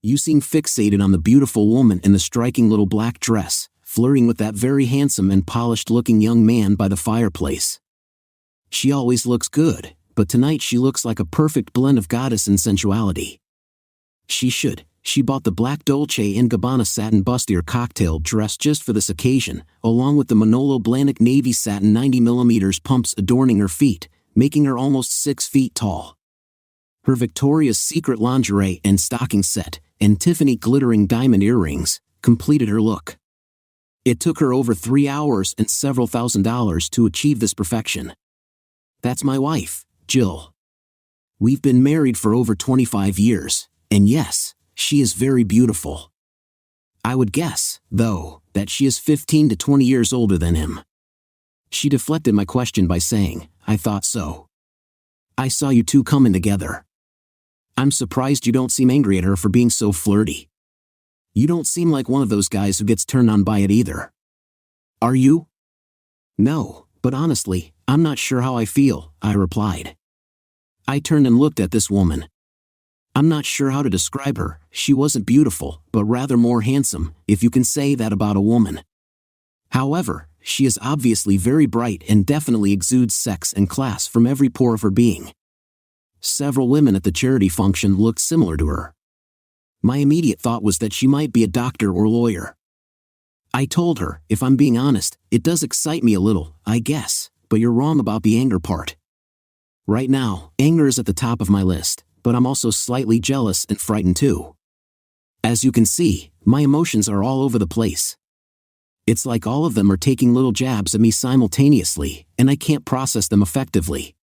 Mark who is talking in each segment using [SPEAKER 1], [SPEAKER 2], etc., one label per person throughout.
[SPEAKER 1] You seem fixated on the beautiful woman in the striking little black dress, flirting with that very handsome and polished-looking young man by the fireplace. She always looks good, but tonight she looks like a perfect blend of goddess and sensuality. She bought the black Dolce & Gabbana satin bustier cocktail dress just for this occasion, along with the Manolo Blahnik navy satin 90mm pumps adorning her feet, making her almost 6 feet tall. Her Victoria's Secret lingerie and stocking set, and Tiffany glittering diamond earrings, completed her look. It took her over 3 hours and several $1,000s to achieve this perfection. That's my wife, Jill. We've been married for over 25 years, and yes, she is very beautiful. I would guess, though, that she is 15 to 20 years older than him. She deflected my question by saying, I thought so. I saw you two coming together. I'm surprised you don't seem angry at her for being so flirty. You don't seem like one of those guys who gets turned on by it either. Are you? No, but honestly, I'm not sure how I feel, I replied. I turned and looked at this woman. I'm not sure how to describe her. She wasn't beautiful, but rather more handsome, if you can say that about a woman. However, she is obviously very bright and definitely exudes sex and class from every pore of her being. Several women at the charity function looked similar to her. My immediate thought was that she might be a doctor or lawyer. I told her, if I'm being honest, it does excite me a little, I guess, but you're wrong about the anger part. Right now, anger is at the top of my list, but I'm also slightly jealous and frightened too. As you can see, my emotions are all over the place. It's like all of them are taking little jabs at me simultaneously, and I can't process them effectively.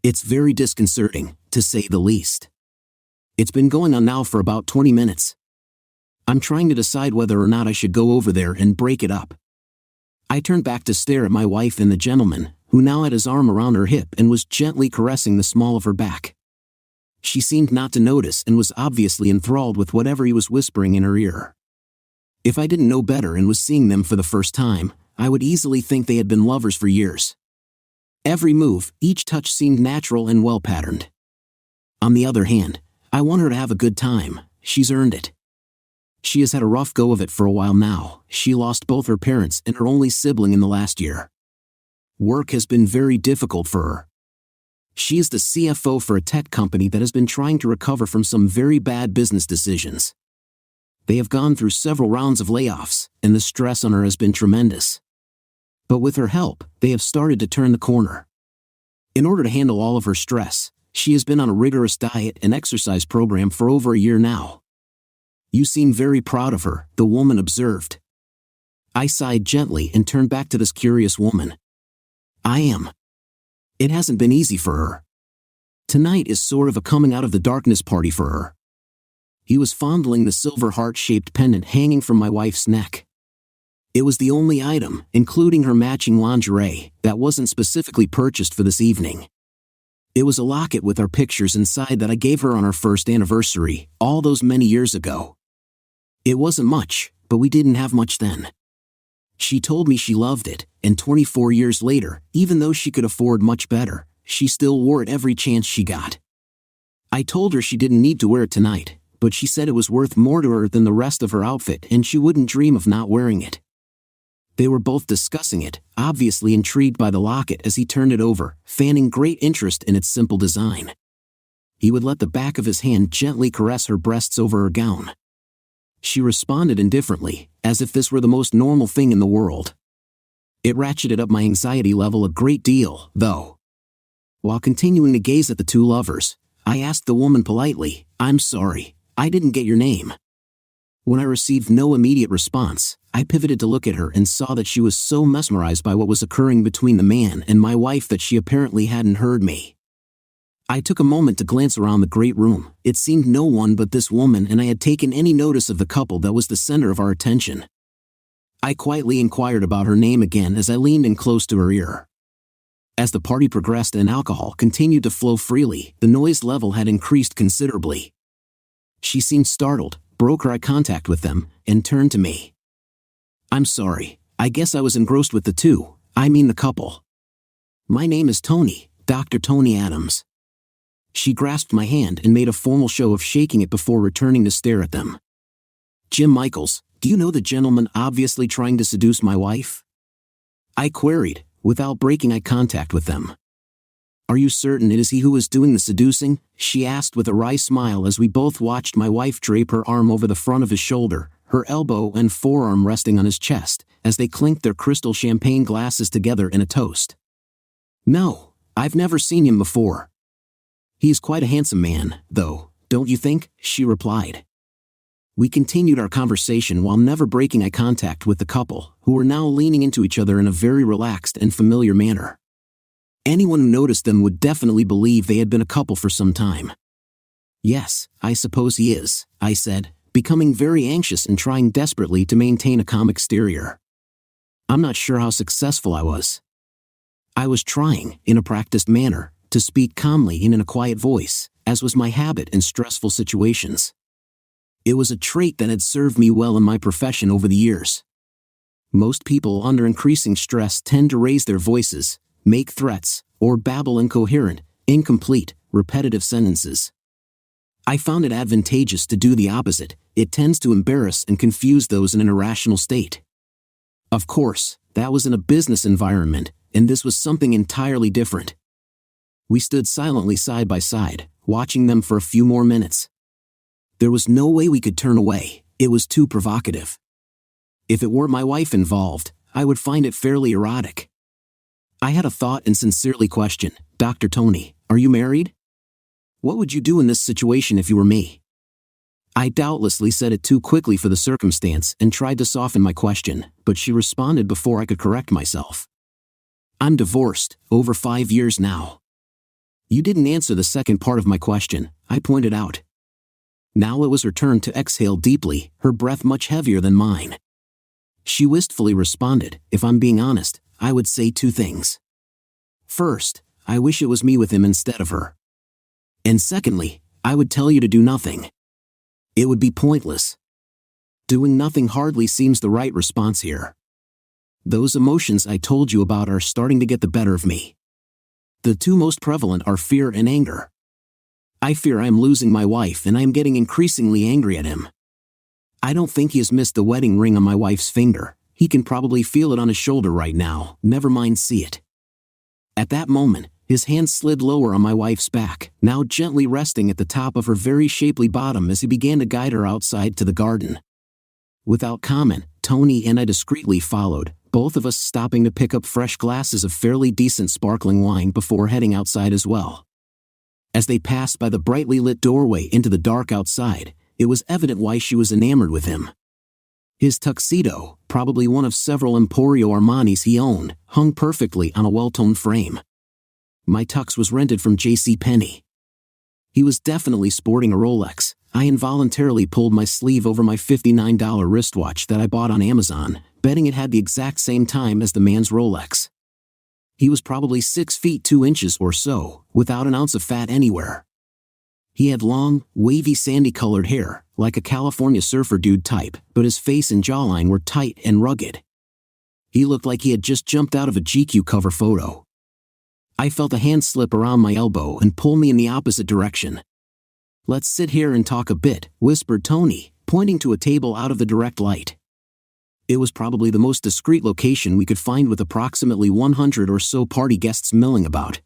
[SPEAKER 1] It's very disconcerting, to say the least. It's been going on now for about 20 minutes. I'm trying to decide whether or not I should go over there and break it up. I turned back to stare at my wife and the gentleman, who now had his arm around her hip and was gently caressing the small of her back. She seemed not to notice and was obviously enthralled with whatever he was whispering in her ear. If I didn't know better and was seeing them for the first time, I would easily think they had been lovers for years. Every move, each touch seemed natural and well-patterned. On the other hand, I want her to have a good time. She's earned it. She has had a rough go of it for a while now. She lost both her parents and her only sibling in the last year. Work has been very difficult for her. She is the CFO for a tech company that has been trying to recover from some very bad business decisions. They have gone through several rounds of layoffs, and the stress on her has been tremendous. But with her help, they have started to turn the corner. In order to handle all of her stress, she has been on a rigorous diet and exercise program for over a year now. You seem very proud of her, the woman observed. I sighed gently and turned back to this curious woman. I am. It hasn't been easy for her. Tonight is sort of a coming out of the darkness party for her. He was fondling the silver heart-shaped pendant hanging from my wife's neck. It was the only item, including her matching lingerie, that wasn't specifically purchased for this evening. It was a locket with our pictures inside that I gave her on our first anniversary, all those many years ago. It wasn't much, but we didn't have much then. She told me she loved it, and 24 years later, even though she could afford much better, she still wore it every chance she got. I told her she didn't need to wear it tonight, but she said it was worth more to her than the rest of her outfit and she wouldn't dream of not wearing it. They were both discussing it, obviously intrigued by the locket as he turned it over, fanning great interest in its simple design. He would let the back of his hand gently caress her breasts over her gown. She responded indifferently, as if this were the most normal thing in the world. It ratcheted up my anxiety level a great deal, though. While continuing to gaze at the two lovers, I asked the woman politely, I'm sorry, I didn't get your name. When I received no immediate response, I pivoted to look at her and saw that she was so mesmerized by what was occurring between the man and my wife that she apparently hadn't heard me. I took a moment to glance around the great room. It seemed no one but this woman, and I had taken any notice of the couple that was the center of our attention. I quietly inquired about her name again as I leaned in close to her ear. As the party progressed and alcohol continued to flow freely, the noise level had increased considerably. She seemed startled, broke her eye contact with them, and turned to me. I'm sorry, I guess I was engrossed with the couple. My name is Tony, Dr. Tony Adams. She grasped my hand and made a formal show of shaking it before returning to stare at them. "Jim Michaels, do you know the gentleman obviously trying to seduce my wife?" I queried, without breaking eye contact with them. "Are you certain it is he who is doing the seducing?" she asked with a wry smile as we both watched my wife drape her arm over the front of his shoulder, her elbow and forearm resting on his chest, as they clinked their crystal champagne glasses together in a toast. "No, I've never seen him before." "He's quite a handsome man, though, don't you think?" she replied. We continued our conversation while never breaking eye contact with the couple, who were now leaning into each other in a very relaxed and familiar manner. Anyone who noticed them would definitely believe they had been a couple for some time. "Yes, I suppose he is," I said, becoming very anxious and trying desperately to maintain a calm exterior. I'm not sure how successful I was. I was trying, in a practiced manner, to speak calmly and in a quiet voice, as was my habit in stressful situations. It was a trait that had served me well in my profession over the years. Most people under increasing stress tend to raise their voices, make threats, or babble incoherent, incomplete, repetitive sentences. I found it advantageous to do the opposite. It tends to embarrass and confuse those in an irrational state. Of course, that was in a business environment, and this was something entirely different. We stood silently side by side, watching them for a few more minutes. There was no way we could turn away, it was too provocative. If it weren't my wife involved, I would find it fairly erotic. I had a thought and sincerely questioned, "Dr. Tony, are you married? What would you do in this situation if you were me?" I doubtlessly said it too quickly for the circumstance and tried to soften my question, but she responded before I could correct myself. "I'm divorced, over 5 years now." "You didn't answer the second part of my question," I pointed out. Now it was her turn to exhale deeply, her breath much heavier than mine. She wistfully responded, "If I'm being honest, I would say 2 things. First, I wish it was me with him instead of her. And secondly, I would tell you to do nothing. It would be pointless. Doing nothing hardly seems the right response here. Those emotions I told you about are starting to get the better of me. The 2 most prevalent are fear and anger. I fear I am losing my wife and I am getting increasingly angry at him. I don't think he has missed the wedding ring on my wife's finger. He can probably feel it on his shoulder right now, never mind see it." At that moment, his hand slid lower on my wife's back, now gently resting at the top of her very shapely bottom as he began to guide her outside to the garden. Without comment, Tony and I discreetly followed, both of us stopping to pick up fresh glasses of fairly decent sparkling wine before heading outside as well. As they passed by the brightly lit doorway into the dark outside, it was evident why she was enamored with him. His tuxedo, probably one of several Emporio Armanis he owned, hung perfectly on a well-toned frame. My tux was rented from J.C. Penney. He was definitely sporting a Rolex. I involuntarily pulled my sleeve over my $59 wristwatch that I bought on Amazon, betting it had the exact same time as the man's Rolex. He was probably 6 feet 2 inches or so, without an ounce of fat anywhere. He had long, wavy sandy-colored hair, like a California surfer dude type, but his face and jawline were tight and rugged. He looked like he had just jumped out of a GQ cover photo. I felt a hand slip around my elbow and pull me in the opposite direction. "Let's sit here and talk a bit," whispered Tony, pointing to a table out of the direct light. It was probably the most discreet location we could find with approximately 100 or so party guests milling about.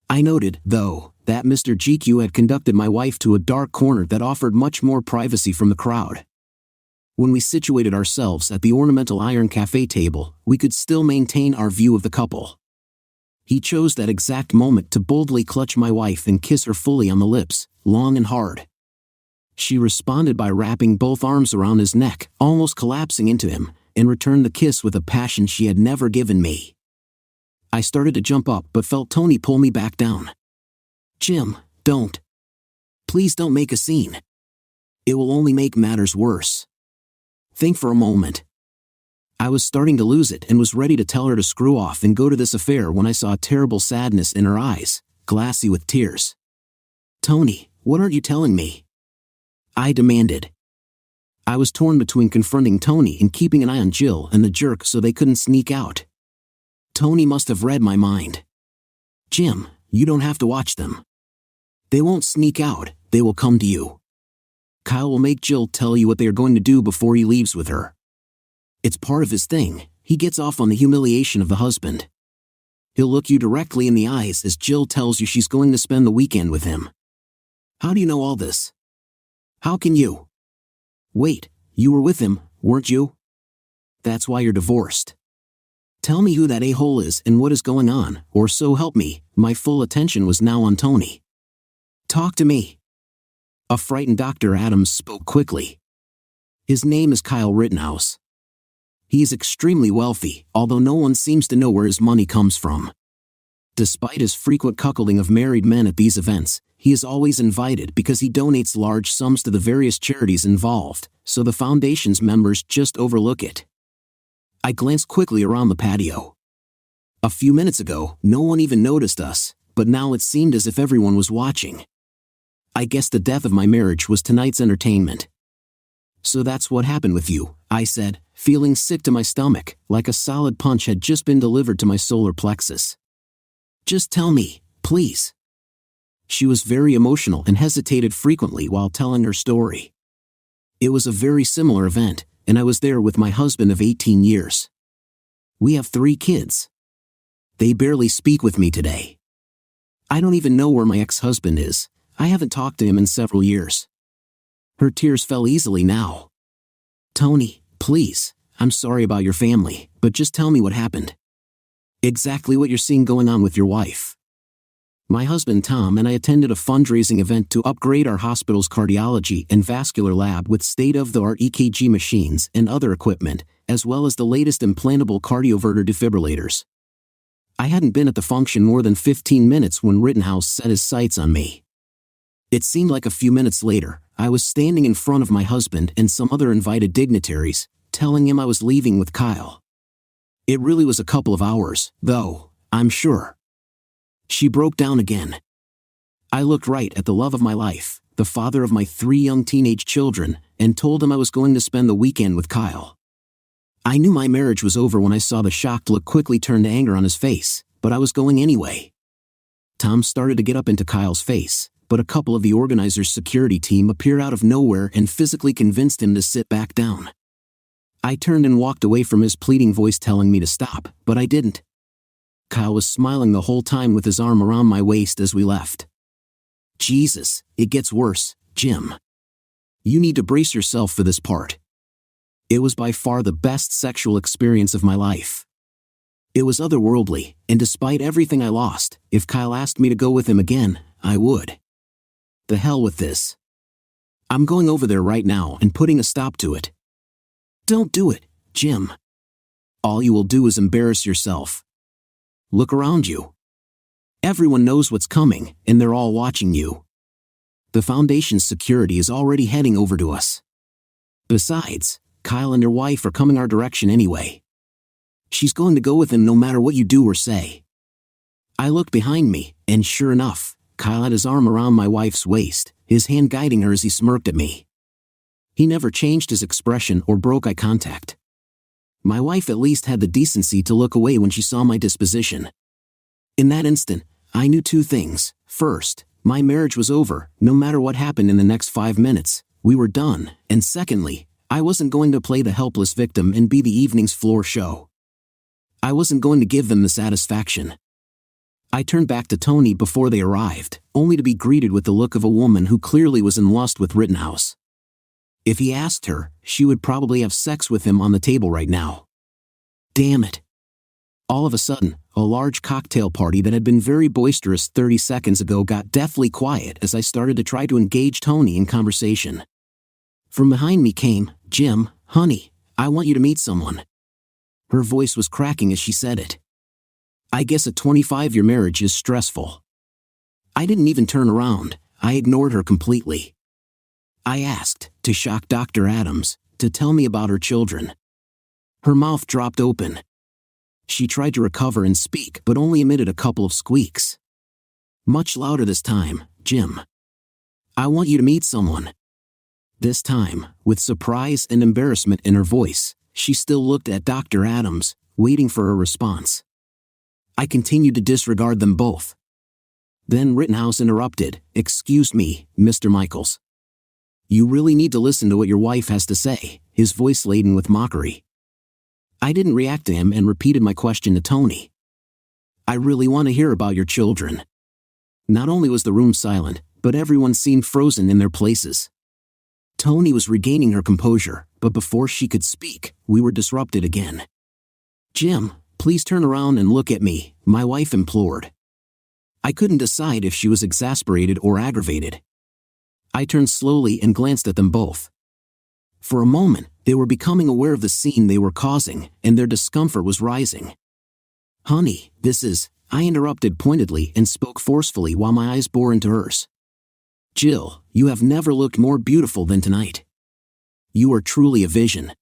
[SPEAKER 1] I noted, though, that Mr. GQ had conducted my wife to a dark corner that offered much more privacy from the crowd. When we situated ourselves at the ornamental iron cafe table, we could still maintain our view of the couple. He chose that exact moment to boldly clutch my wife and kiss her fully on the lips, long and hard. She responded by wrapping both arms around his neck, almost collapsing into him, and returned the kiss with a passion she had never given me. I started to jump up but felt Tony pull me back down. "Jim, don't. Please don't make a scene. It will only make matters worse. Think for a moment." I was starting to lose it and was ready to tell her to screw off and go to this affair when I saw a terrible sadness in her eyes, glassy with tears. "Tony, what aren't you telling me?" I demanded. I was torn between confronting Tony and keeping an eye on Jill and the jerk so they couldn't sneak out. Tony must have read my mind. "Jim, you don't have to watch them. They won't sneak out, they will come to you. Kyle will make Jill tell you what they are going to do before he leaves with her. It's part of his thing. He gets off on the humiliation of the husband. He'll look you directly in the eyes as Jill tells you she's going to spend the weekend with him. How do you know all this? How can you? Wait, you were with him, weren't you? That's why you're divorced. Tell me who that a-hole is and what is going on, or so help me. My full attention was now on Tony. Talk to me. A frightened Dr. Adams spoke quickly. His name is Kyle Rittenhouse. He is extremely wealthy, although no one seems to know where his money comes from. Despite his frequent cuckolding of married men at these events, he is always invited because he donates large sums to the various charities involved, so the foundation's members just overlook it. I glanced quickly around the patio. A few minutes ago, no one even noticed us, but now it seemed as if everyone was watching. I guess the death of my marriage was tonight's entertainment. So that's what happened with you, I said, feeling sick to my stomach, like a solid punch had just been delivered to my solar plexus. Just tell me, please. She was very emotional and hesitated frequently while telling her story. It was a very similar event, and I was there with my husband of 18 years. We have 3 kids. They barely speak with me today. I don't even know where my ex-husband is. I haven't talked to him in several years. Her tears fell easily now. Tony, please, I'm sorry about your family, but just tell me what happened. Exactly what you're seeing going on with your wife. My husband Tom and I attended a fundraising event to upgrade our hospital's cardiology and vascular lab with state-of-the-art EKG machines and other equipment, as well as the latest implantable cardioverter defibrillators. I hadn't been at the function more than 15 minutes when Rittenhouse set his sights on me. It seemed like a few minutes later, I was standing in front of my husband and some other invited dignitaries, telling him I was leaving with Kyle. It really was a couple of hours, though, I'm sure. She broke down again. I looked right at the love of my life, the father of my 3 young teenage children, and told him I was going to spend the weekend with Kyle. I knew my marriage was over when I saw the shocked look quickly turn to anger on his face, but I was going anyway. Tom started to get up into Kyle's face, but a couple of the organizers' security team appeared out of nowhere and physically convinced him to sit back down. I turned and walked away from his pleading voice telling me to stop, but I didn't. Kyle was smiling the whole time with his arm around my waist as we left. Jesus, it gets worse, Jim. You need to brace yourself for this part. It was by far the best sexual experience of my life. It was otherworldly, and despite everything I lost, if Kyle asked me to go with him again, I would. The hell with this. I'm going over there right now and putting a stop to it. Don't do it, Jim. All you will do is embarrass yourself. Look around you. Everyone knows what's coming, and they're all watching you. The foundation's security is already heading over to us. Besides, Kyle and your wife are coming our direction anyway. She's going to go with him no matter what you do or say. I looked behind me, and sure enough, Kyle had his arm around my wife's waist, his hand guiding her as he smirked at me. He never changed his expression or broke eye contact. My wife at least had the decency to look away when she saw my disposition. In that instant, I knew 2 things. First, my marriage was over, no matter what happened in the next 5 minutes, we were done, and secondly, I wasn't going to play the helpless victim and be the evening's floor show. I wasn't going to give them the satisfaction. I turned back to Tony before they arrived, only to be greeted with the look of a woman who clearly was in lust with Rittenhouse. If he asked her, she would probably have sex with him on the table right now. Damn it. All of a sudden, a large cocktail party that had been very boisterous 30 seconds ago got deathly quiet as I started to try to engage Tony in conversation. From behind me came, Jim, honey, I want you to meet someone. Her voice was cracking as she said it. I guess a 25-year marriage is stressful. I didn't even turn around, I ignored her completely. I asked, to shock Dr. Adams, to tell me about her children. Her mouth dropped open. She tried to recover and speak but only emitted a couple of squeaks. Much louder this time, Jim. I want you to meet someone. This time, with surprise and embarrassment in her voice, she still looked at Dr. Adams, waiting for a response. I continued to disregard them both. Then Rittenhouse interrupted. "Excuse me, Mr. Michaels. You really need to listen to what your wife has to say," his voice laden with mockery. I didn't react to him and repeated my question to Tony. "I really want to hear about your children." Not only was the room silent, but everyone seemed frozen in their places. Tony was regaining her composure, but before she could speak, we were disrupted again. "Jim, please turn around and look at me," my wife implored. I couldn't decide if she was exasperated or aggravated. I turned slowly and glanced at them both. For a moment, they were becoming aware of the scene they were causing, and their discomfort was rising. "Honey, this is," I interrupted pointedly and spoke forcefully while my eyes bore into hers. "Jill, you have never looked more beautiful than tonight. You are truly a vision."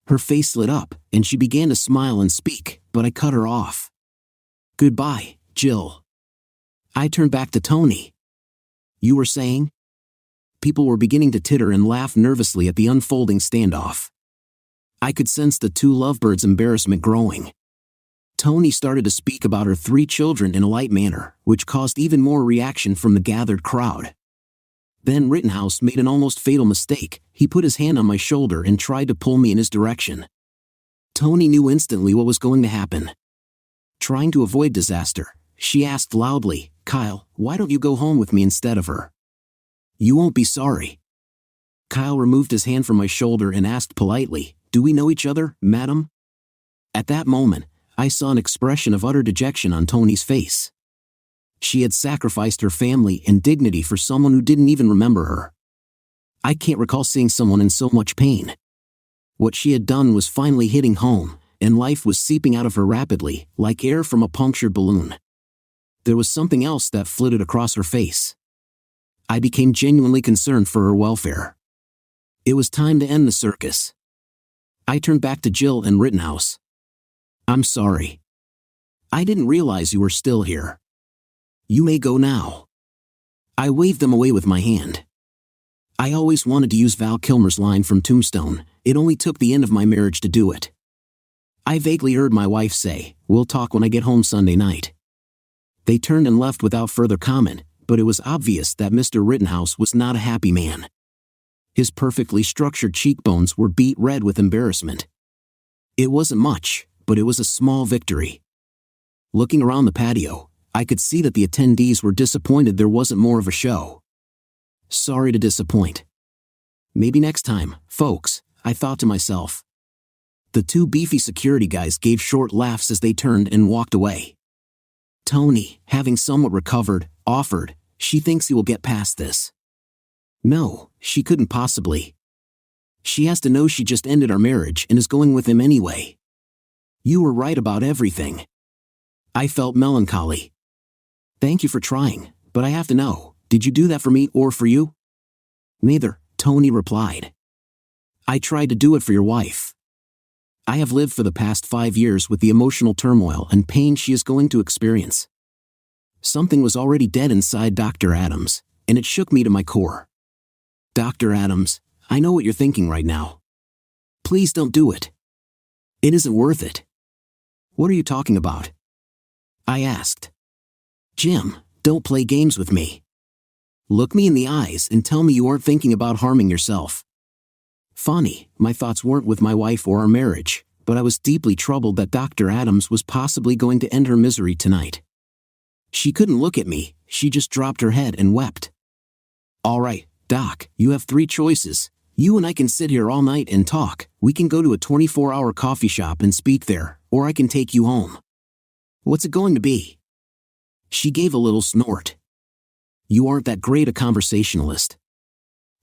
[SPEAKER 1] Her face lit up, and she began to smile and speak, but I cut her off. "Goodbye, Jill." I turned back to Tony. "You were saying?" People were beginning to titter and laugh nervously at the unfolding standoff. I could sense the two lovebirds' embarrassment growing. Tony started to speak about her 3 children in a light manner, which caused even more reaction from the gathered crowd. Then Rittenhouse made an almost fatal mistake. He put his hand on my shoulder and tried to pull me in his direction. Tony knew instantly what was going to happen. Trying to avoid disaster, she asked loudly, "Kyle, why don't you go home with me instead of her? You won't be sorry." Kyle removed his hand from my shoulder and asked politely, "Do we know each other, madam?" At that moment, I saw an expression of utter dejection on Tony's face. She had sacrificed her family and dignity for someone who didn't even remember her. I can't recall seeing someone in so much pain. What she had done was finally hitting home, and life was seeping out of her rapidly, like air from a punctured balloon. There was something else that flitted across her face. I became genuinely concerned for her welfare. It was time to end the circus. I turned back to Jill and Rittenhouse. "I'm sorry. I didn't realize you were still here. You may go now." I waved them away with my hand. I always wanted to use Val Kilmer's line from Tombstone, "It only took the end of my marriage to do it." I vaguely heard my wife say, "We'll talk when I get home Sunday night." They turned and left without further comment, but it was obvious that Mr. Rittenhouse was not a happy man. His perfectly structured cheekbones were beet red with embarrassment. It wasn't much, but it was a small victory. Looking around the patio, I could see that the attendees were disappointed there wasn't more of a show. Sorry to disappoint. Maybe next time, folks, I thought to myself. The 2 beefy security guys gave short laughs as they turned and walked away. Tony, having somewhat recovered, offered, "She thinks he will get past this." No, she couldn't possibly. She has to know she just ended our marriage and is going with him anyway. You were right about everything. I felt melancholy. "Thank you for trying, but I have to know, did you do that for me or for you?" "Neither," Tony replied. "I tried to do it for your wife. I have lived for the past 5 years with the emotional turmoil and pain she is going to experience." Something was already dead inside Dr. Adams, and it shook me to my core. "Dr. Adams, I know what you're thinking right now. Please don't do it. It isn't worth it." "What are you talking about?" I asked. "Jim, don't play games with me. Look me in the eyes and tell me you aren't thinking about harming yourself." Funny, my thoughts weren't with my wife or our marriage, but I was deeply troubled that Dr. Adams was possibly going to end her misery tonight. She couldn't look at me, she just dropped her head and wept. "All right, Doc, you have 3 choices. You and I can sit here all night and talk. We can go to a 24-hour coffee shop and speak there, or I can take you home. What's it going to be?" She gave a little snort. "You aren't that great a conversationalist.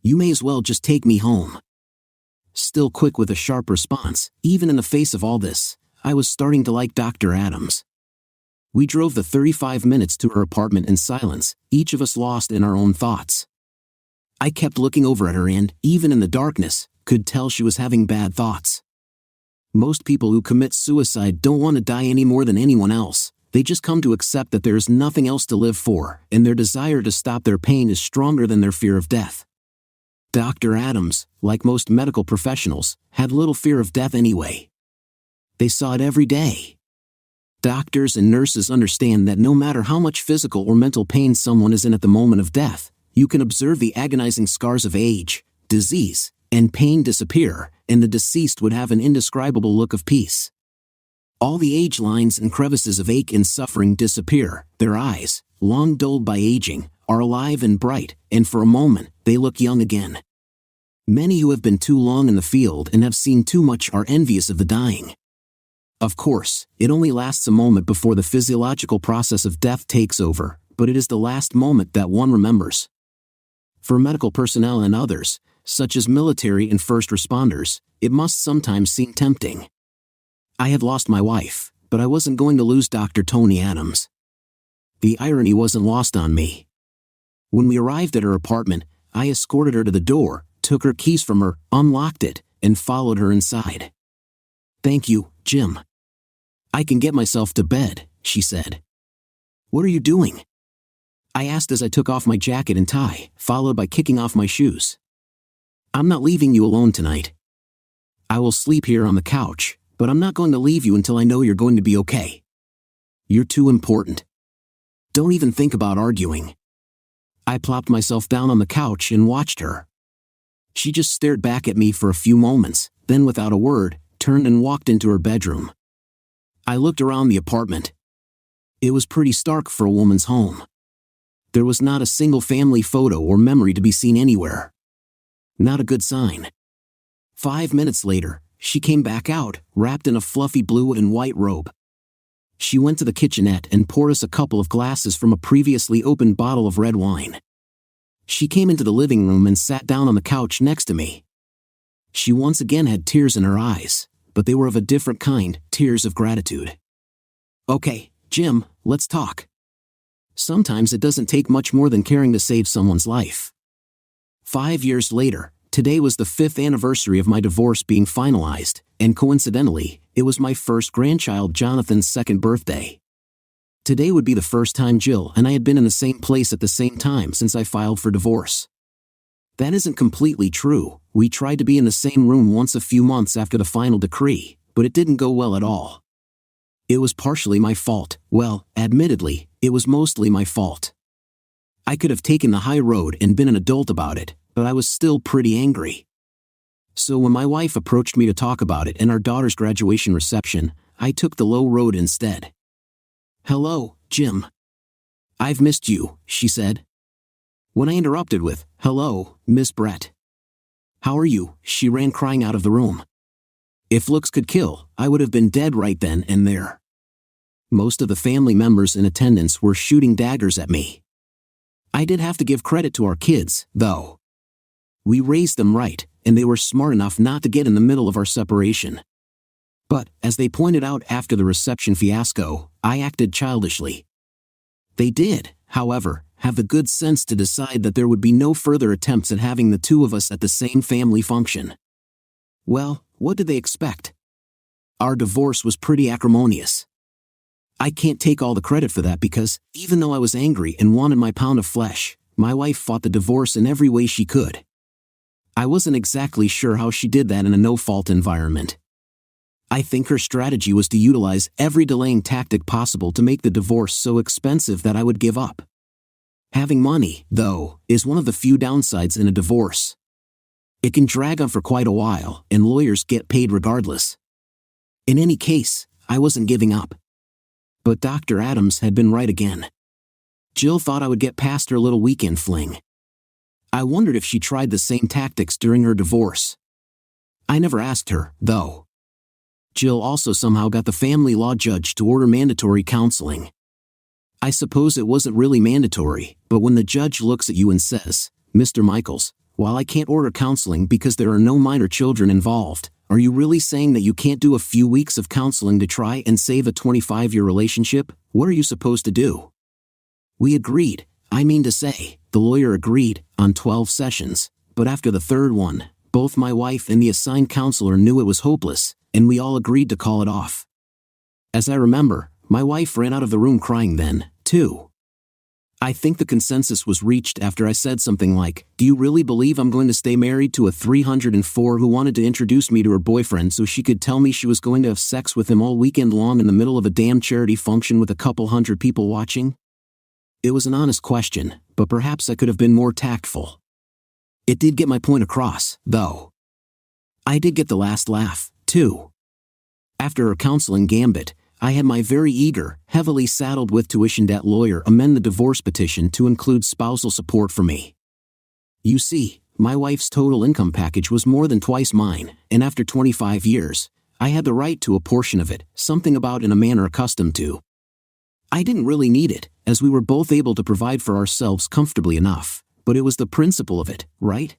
[SPEAKER 1] You may as well just take me home." Still quick with a sharp response, even in the face of all this, I was starting to like Dr. Adams. We drove the 35 minutes to her apartment in silence, each of us lost in our own thoughts. I kept looking over at her and, even in the darkness, could tell she was having bad thoughts. Most people who commit suicide don't want to die any more than anyone else. They just come to accept that there is nothing else to live for, and their desire to stop their pain is stronger than their fear of death. Dr. Adams, like most medical professionals, had little fear of death anyway. They saw it every day. Doctors and nurses understand that no matter how much physical or mental pain someone is in at the moment of death, you can observe the agonizing scars of age, disease, and pain disappear, and the deceased would have an indescribable look of peace. All the age lines and crevices of ache and suffering disappear, their eyes, long dulled by aging, are alive and bright, and for a moment, they look young again. Many who have been too long in the field and have seen too much are envious of the dying. Of course, it only lasts a moment before the physiological process of death takes over, but it is the last moment that one remembers. For medical personnel and others, such as military and first responders, it must sometimes seem tempting. I had lost my wife, but I wasn't going to lose Dr. Tony Adams. The irony wasn't lost on me. When we arrived at her apartment, I escorted her to the door, took her keys from her, unlocked it, and followed her inside. "Thank you, Jim. I can get myself to bed," she said. "What are you doing?" I asked as I took off my jacket and tie, followed by kicking off my shoes. "I'm not leaving you alone tonight. I will sleep here on the couch, but I'm not going to leave you until I know you're going to be okay. You're too important. Don't even think about arguing." I plopped myself down on the couch and watched her. She just stared back at me for a few moments, then without a word, turned and walked into her bedroom. I looked around the apartment. It was pretty stark for a woman's home. There was not a single family photo or memory to be seen anywhere. Not a good sign. 5 minutes later, she came back out, wrapped in a fluffy blue and white robe. She went to the kitchenette and poured us a couple of glasses from a previously opened bottle of red wine. She came into the living room and sat down on the couch next to me. She once again had tears in her eyes, but they were of a different kind, tears of gratitude. "Okay, Jim, let's talk. Sometimes it doesn't take much more than caring to save someone's life." 5 years later, today was the 5th anniversary of my divorce being finalized, and coincidentally, it was my first grandchild Jonathan's 2nd birthday. Today would be the first time Jill and I had been in the same place at the same time since I filed for divorce. That isn't completely true. We tried to be in the same room once a few months after the final decree, but it didn't go well at all. It was partially my fault. Well, admittedly, it was mostly my fault. I could have taken the high road and been an adult about it, but I was still pretty angry. So when my wife approached me to talk about it in our daughter's graduation reception, I took the low road instead. "Hello, Jim. I've missed you," she said. When I interrupted with, "Hello, Miss Brett. How are you?" she ran crying out of the room. If looks could kill, I would have been dead right then and there. Most of the family members in attendance were shooting daggers at me. I did have to give credit to our kids, though. We raised them right, and they were smart enough not to get in the middle of our separation. But, as they pointed out after the reception fiasco, I acted childishly. They did, however, have the good sense to decide that there would be no further attempts at having the two of us at the same family function. Well, what did they expect? Our divorce was pretty acrimonious. I can't take all the credit for that because, even though I was angry and wanted my pound of flesh, my wife fought the divorce in every way she could. I wasn't exactly sure how she did that in a no-fault environment. I think her strategy was to utilize every delaying tactic possible to make the divorce so expensive that I would give up. Having money, though, is one of the few downsides in a divorce. It can drag on for quite a while, and lawyers get paid regardless. In any case, I wasn't giving up. But Dr. Adams had been right again. Jill thought I would get past her little weekend fling. I wondered if she tried the same tactics during her divorce. I never asked her, though. Jill also somehow got the family law judge to order mandatory counseling. I suppose it wasn't really mandatory, but when the judge looks at you and says, "Mr. Michaels, while I can't order counseling because there are no minor children involved, are you really saying that you can't do a few weeks of counseling to try and save a 25-year relationship? What are you supposed to do?" We agreed. I mean to say, the lawyer agreed, on 12 sessions, but after the third one, both my wife and the assigned counselor knew it was hopeless, and we all agreed to call it off. As I remember, my wife ran out of the room crying then, too. I think the consensus was reached after I said something like, "Do you really believe I'm going to stay married to a 304 who wanted to introduce me to her boyfriend so she could tell me she was going to have sex with him all weekend long in the middle of a damn charity function with a couple hundred people watching?" It was an honest question, but perhaps I could have been more tactful. It did get my point across, though. I did get the last laugh, too. After her counseling gambit, I had my very eager, heavily saddled with tuition debt lawyer amend the divorce petition to include spousal support for me. You see, my wife's total income package was more than twice mine, and after 25 years, I had the right to a portion of it, something about in a manner accustomed to. I didn't really need it, as we were both able to provide for ourselves comfortably enough, but it was the principle of it, right?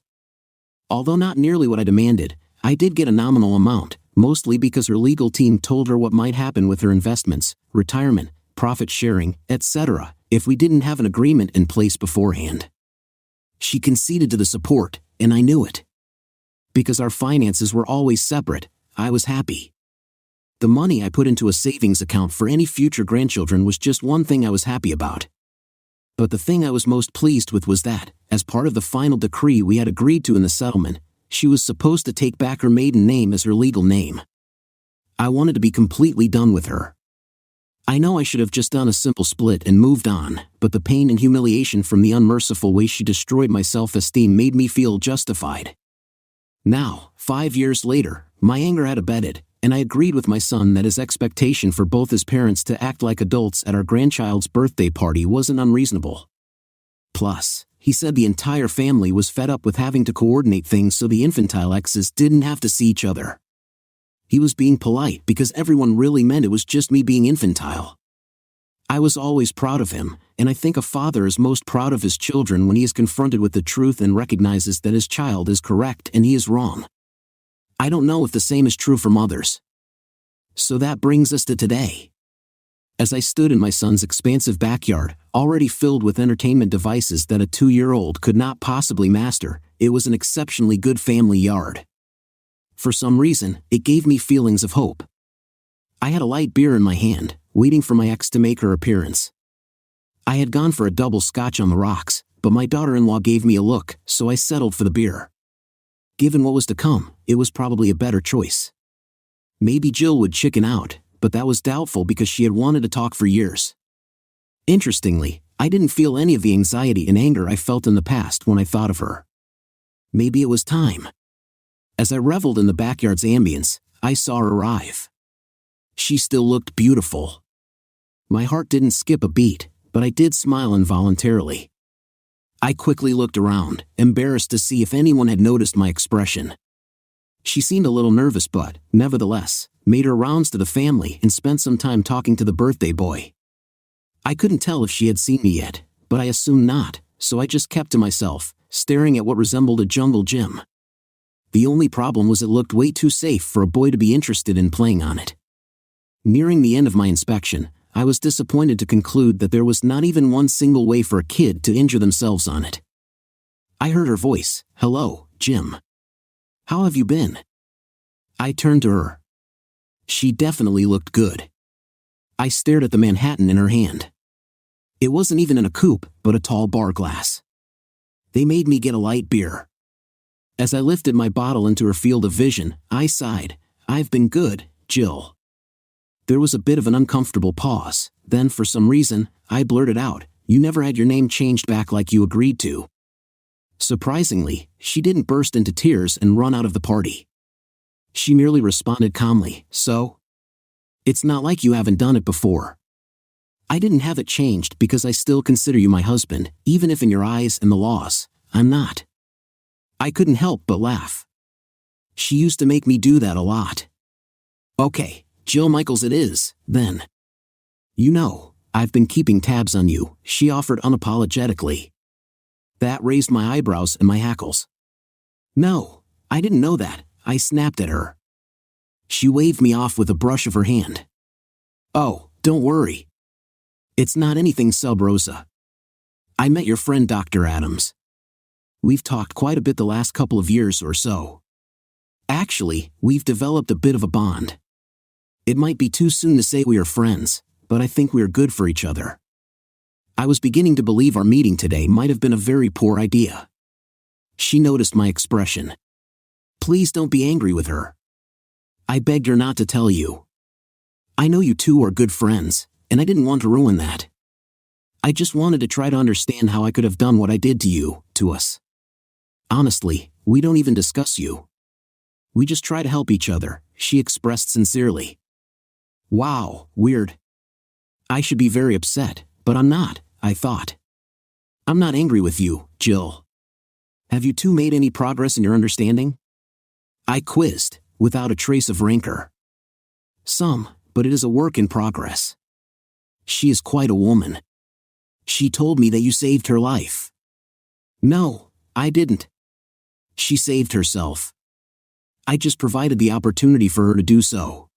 [SPEAKER 1] Although not nearly what I demanded, I did get a nominal amount, mostly because her legal team told her what might happen with her investments, retirement, profit sharing, etc., if we didn't have an agreement in place beforehand. She conceded to the support, and I knew it. Because our finances were always separate, I was happy. The money I put into a savings account for any future grandchildren was just one thing I was happy about. But the thing I was most pleased with was that, as part of the final decree we had agreed to in the settlement, she was supposed to take back her maiden name as her legal name. I wanted to be completely done with her. I know I should have just done a simple split and moved on, but the pain and humiliation from the unmerciful way she destroyed my self-esteem made me feel justified. Now, 5 years later, my anger had abated, and I agreed with my son that his expectation for both his parents to act like adults at our grandchild's birthday party wasn't unreasonable. Plus, he said the entire family was fed up with having to coordinate things so the infantile exes didn't have to see each other. He was being polite because everyone really meant it was just me being infantile. I was always proud of him, and I think a father is most proud of his children when he is confronted with the truth and recognizes that his child is correct and he is wrong. I don't know if the same is true for mothers. So that brings us to today. As I stood in my son's expansive backyard, already filled with entertainment devices that a 2-year-old could not possibly master, it was an exceptionally good family yard. For some reason, it gave me feelings of hope. I had a light beer in my hand, waiting for my ex to make her appearance. I had gone for a double scotch on the rocks, but my daughter-in-law gave me a look, so I settled for the beer. Given what was to come, it was probably a better choice. Maybe Jill would chicken out, but that was doubtful because she had wanted to talk for years. Interestingly, I didn't feel any of the anxiety and anger I felt in the past when I thought of her. Maybe it was time. As I reveled in the backyard's ambience, I saw her arrive. She still looked beautiful. My heart didn't skip a beat, but I did smile involuntarily. I quickly looked around, embarrassed to see if anyone had noticed my expression. She seemed a little nervous but, nevertheless, made her rounds to the family and spent some time talking to the birthday boy. I couldn't tell if she had seen me yet, but I assumed not, so I just kept to myself, staring at what resembled a jungle gym. The only problem was it looked way too safe for a boy to be interested in playing on it. Nearing the end of my inspection, I was disappointed to conclude that there was not even one single way for a kid to injure themselves on it. I heard her voice, "Hello, Jim. How have you been?" I turned to her. She definitely looked good. I stared at the Manhattan in her hand. It wasn't even in a coupe, but a tall bar glass. They made me get a light beer. As I lifted my bottle into her field of vision, I sighed, "I've been good, Jill." There was a bit of an uncomfortable pause, then for some reason, I blurted out, "You never had your name changed back like you agreed to." Surprisingly, she didn't burst into tears and run out of the party. She merely responded calmly, "So? It's not like you haven't done it before. I didn't have it changed because I still consider you my husband, even if in your eyes and the laws, I'm not." I couldn't help but laugh. She used to make me do that a lot. "Okay, Jill Michaels it is, then. You know, I've been keeping tabs on you," she offered unapologetically. That raised my eyebrows and my hackles. "No, I didn't know that," I snapped at her. She waved me off with a brush of her hand. "Oh, don't worry. It's not anything sub rosa. I met your friend Dr. Adams. We've talked quite a bit the last couple of years or so. Actually, we've developed a bit of a bond. It might be too soon to say we are friends, but I think we are good for each other." I was beginning to believe our meeting today might have been a very poor idea. She noticed my expression. Please don't be angry with her. I begged her not to tell you. I know you two are good friends, and I didn't want to ruin that. I just wanted to try to understand how I could have done what I did to you, to us. Honestly, we don't even discuss you. We just try to help each other, she expressed sincerely. Wow, weird. I should be very upset, but I'm not, I thought. I'm not angry with you, Jill. Have you two made any progress in your understanding? I quizzed, without a trace of rancor. Some, but it is a work in progress. She is quite a woman. She told me that you saved her life. No, I didn't. She saved herself. I just provided the opportunity for her to do so.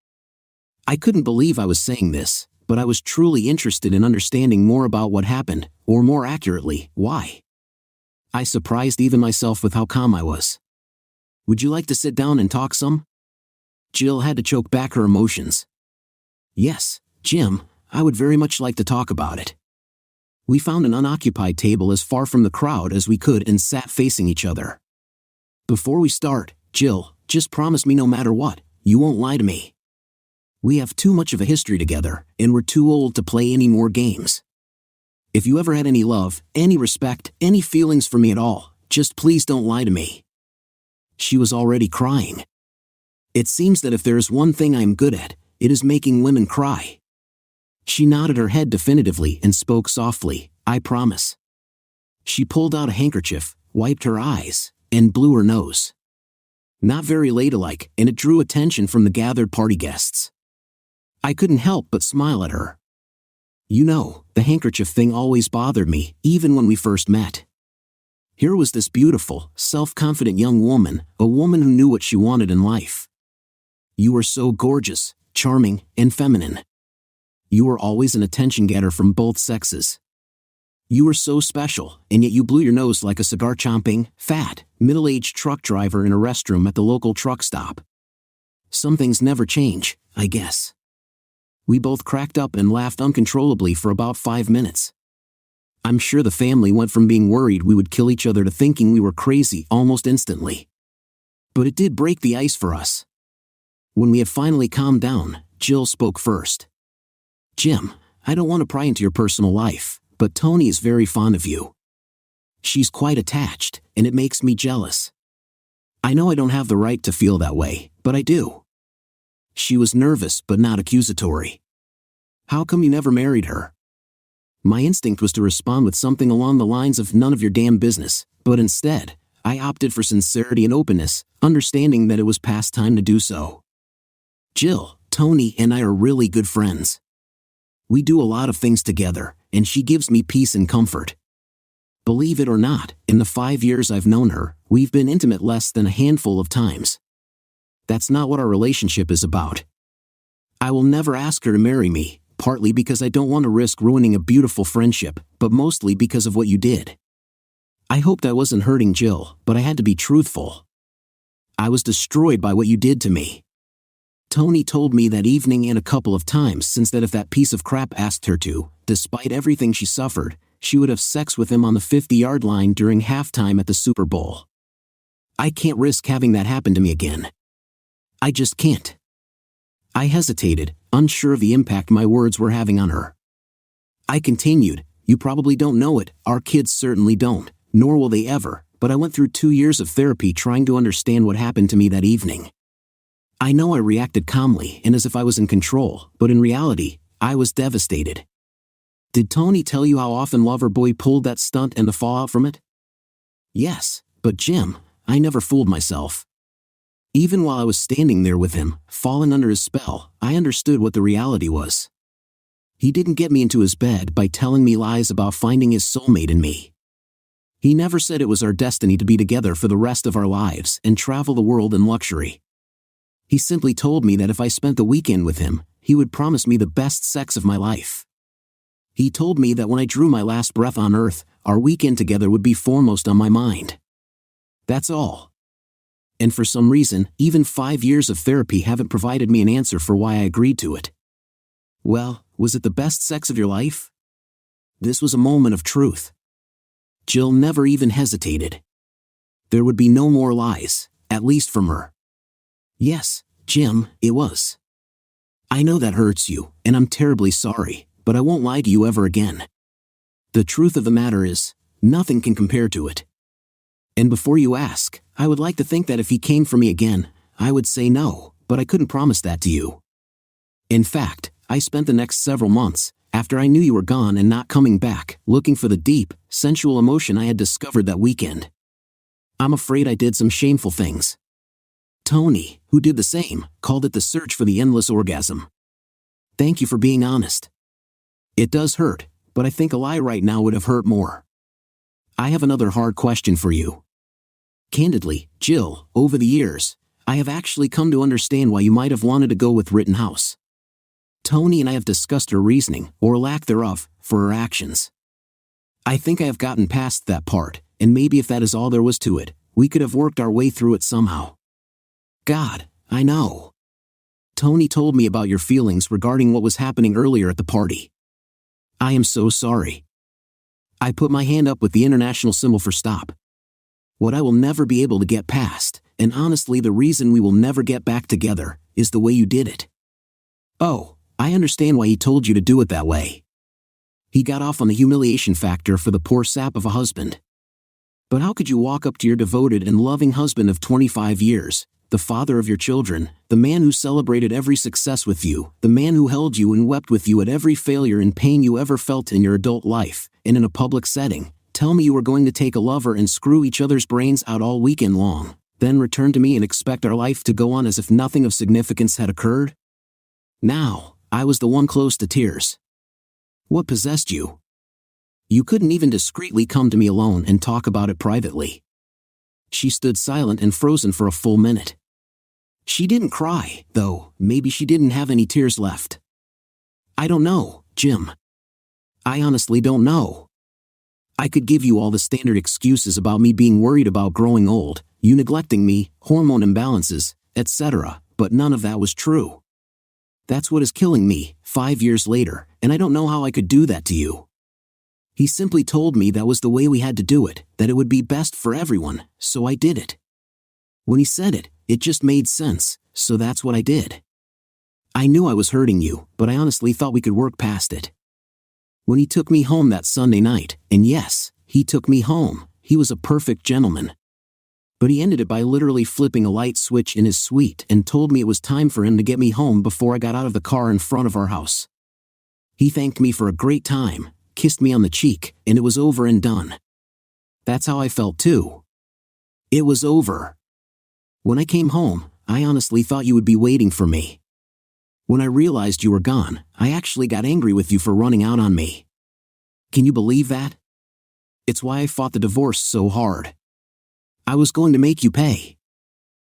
[SPEAKER 1] I couldn't believe I was saying this, but I was truly interested in understanding more about what happened, or more accurately, why. I surprised even myself with how calm I was. Would you like to sit down and talk some? Jill had to choke back her emotions. Yes, Jim, I would very much like to talk about it. We found an unoccupied table as far from the crowd as we could and sat facing each other. Before we start, Jill, just promise me no matter what, you won't lie to me. We have too much of a history together, and we're too old to play any more games. If you ever had any love, any respect, any feelings for me at all, just please don't lie to me. She was already crying. It seems that if there is one thing I am good at, it is making women cry. She nodded her head definitively and spoke softly, I promise. She pulled out a handkerchief, wiped her eyes, and blew her nose. Not very ladylike, and it drew attention from the gathered party guests. I couldn't help but smile at her. You know, the handkerchief thing always bothered me, even when we first met. Here was this beautiful, self-confident young woman, a woman who knew what she wanted in life. You were so gorgeous, charming, and feminine. You were always an attention-getter from both sexes. You were so special, and yet you blew your nose like a cigar-chomping, fat, middle-aged truck driver in a restroom at the local truck stop. Some things never change, I guess. We both cracked up and laughed uncontrollably for about 5 minutes. I'm sure the family went from being worried we would kill each other to thinking we were crazy almost instantly. But it did break the ice for us. When we had finally calmed down, Jill spoke first. Jim, I don't want to pry into your personal life, but Tony is very fond of you. She's quite attached, and it makes me jealous. I know I don't have the right to feel that way, but I do. She was nervous but not accusatory. How come you never married her? My instinct was to respond with something along the lines of none of your damn business, but instead, I opted for sincerity and openness, understanding that it was past time to do so. Jill, Tony and I are really good friends. We do a lot of things together, and she gives me peace and comfort. Believe it or not, in the 5 years I've known her, we've been intimate less than a handful of times. That's not what our relationship is about. I will never ask her to marry me, partly because I don't want to risk ruining a beautiful friendship, but mostly because of what you did. I hoped I wasn't hurting Jill, but I had to be truthful. I was destroyed by what you did to me. Tony told me that evening and a couple of times since that if that piece of crap asked her to, despite everything she suffered, she would have sex with him on the 50-yard line during halftime at the Super Bowl. I can't risk having that happen to me again. I just can't. I hesitated, unsure of the impact my words were having on her. I continued, you probably don't know it, our kids certainly don't, nor will they ever, but I went through 2 years of therapy trying to understand what happened to me that evening. I know I reacted calmly and as if I was in control, but in reality, I was devastated. Did Tony tell you how often Loverboy pulled that stunt and the fallout from it? Yes, but Jim, I never fooled myself. Even while I was standing there with him, fallen under his spell, I understood what the reality was. He didn't get me into his bed by telling me lies about finding his soulmate in me. He never said it was our destiny to be together for the rest of our lives and travel the world in luxury. He simply told me that if I spent the weekend with him, he would promise me the best sex of my life. He told me that when I drew my last breath on earth, our weekend together would be foremost on my mind. That's all. And for some reason, even 5 years of therapy haven't provided me an answer for why I agreed to it. Well, was it the best sex of your life? This was a moment of truth. Jill never even hesitated. There would be no more lies, at least from her. Yes, Jim, it was. I know that hurts you, and I'm terribly sorry, but I won't lie to you ever again. The truth of the matter is, nothing can compare to it. And before you ask, I would like to think that if he came for me again, I would say no, but I couldn't promise that to you. In fact, I spent the next several months, after I knew you were gone and not coming back, looking for the deep, sensual emotion I had discovered that weekend. I'm afraid I did some shameful things. Tony, who did the same, called it the search for the endless orgasm. Thank you for being honest. It does hurt, but I think a lie right now would have hurt more. I have another hard question for you. Candidly, Jill, over the years, I have actually come to understand why you might have wanted to go with Rittenhouse. Tony and I have discussed her reasoning, or lack thereof, for her actions. I think I have gotten past that part, and maybe if that is all there was to it, we could have worked our way through it somehow. God, I know. Tony told me about your feelings regarding what was happening earlier at the party. I am so sorry. I put my hand up with the international symbol for stop. What I will never be able to get past, and honestly the reason we will never get back together, is the way you did it. Oh, I understand why he told you to do it that way. He got off on the humiliation factor for the poor sap of a husband. But how could you walk up to your devoted and loving husband of 25 years, the father of your children, the man who celebrated every success with you, the man who held you and wept with you at every failure and pain you ever felt in your adult life, and in a public setting, tell me you were going to take a lover and screw each other's brains out all weekend long, then return to me and expect our life to go on as if nothing of significance had occurred? Now, I was the one close to tears. What possessed you? You couldn't even discreetly come to me alone and talk about it privately. She stood silent and frozen for a full minute. She didn't cry, though. Maybe she didn't have any tears left. I don't know, Jim. I honestly don't know. I could give you all the standard excuses about me being worried about growing old, you neglecting me, hormone imbalances, etc., but none of that was true. That's what is killing me, 5 years later, and I don't know how I could do that to you. He simply told me that was the way we had to do it, that it would be best for everyone, so I did it. When he said it, it just made sense, so that's what I did. I knew I was hurting you, but I honestly thought we could work past it. When he took me home that Sunday night, and yes, he took me home, he was a perfect gentleman. But he ended it by literally flipping a light switch in his suite and told me it was time for him to get me home before I got out of the car in front of our house. He thanked me for a great time, kissed me on the cheek, and it was over and done. That's how I felt too. It was over. When I came home, I honestly thought you would be waiting for me. When I realized you were gone, I actually got angry with you for running out on me. Can you believe that? It's why I fought the divorce so hard. I was going to make you pay.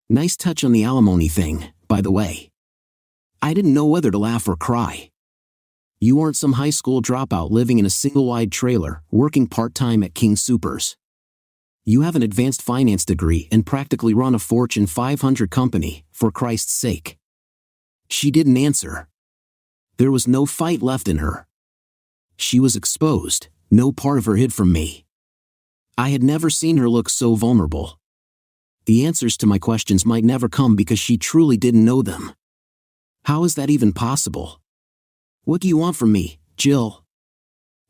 [SPEAKER 1] Nice touch on the alimony thing, by the way. I didn't know whether to laugh or cry. You aren't some high school dropout living in a single-wide trailer, working part-time at King Soopers. You have an advanced finance degree and practically run a Fortune 500 company, for Christ's sake. She didn't answer. There was no fight left in her. She was exposed, no part of her hid from me. I had never seen her look so vulnerable. The answers to my questions might never come because she truly didn't know them. How is that even possible? What do you want from me, Jill?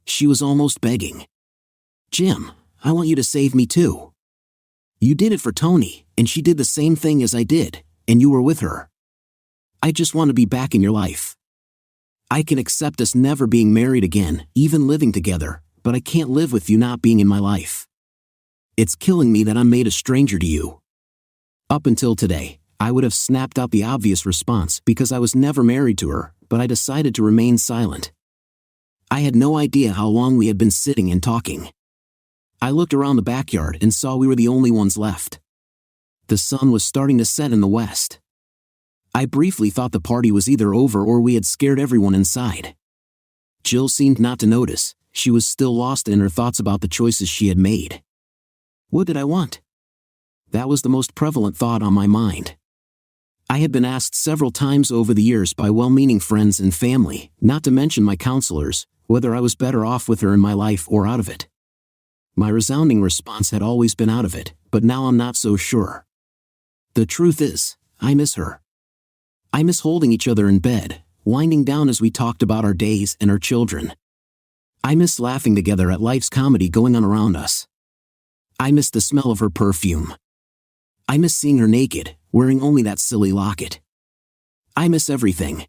[SPEAKER 1] She was almost begging. Jim, I want you to save me too. You did it for Tony, and she did the same thing as I did, and you were with her. I just want to be back in your life. I can accept us never being married again, even living together, but I can't live with you not being in my life. It's killing me that I'm made a stranger to you. Up until today, I would have snapped out the obvious response because I was never married to her, but I decided to remain silent. I had no idea how long we had been sitting and talking. I looked around the backyard and saw we were the only ones left. The sun was starting to set in the west. I briefly thought the party was either over or we had scared everyone inside. Jill seemed not to notice. She was still lost in her thoughts about the choices she had made. What did I want? That was the most prevalent thought on my mind. I had been asked several times over the years by well-meaning friends and family, not to mention my counselors, whether I was better off with her in my life or out of it. My resounding response had always been out of it, but now I'm not so sure. The truth is, I miss her. I miss holding each other in bed, winding down as we talked about our days and our children. I miss laughing together at life's comedy going on around us. I miss the smell of her perfume. I miss seeing her naked, wearing only that silly locket. I miss everything.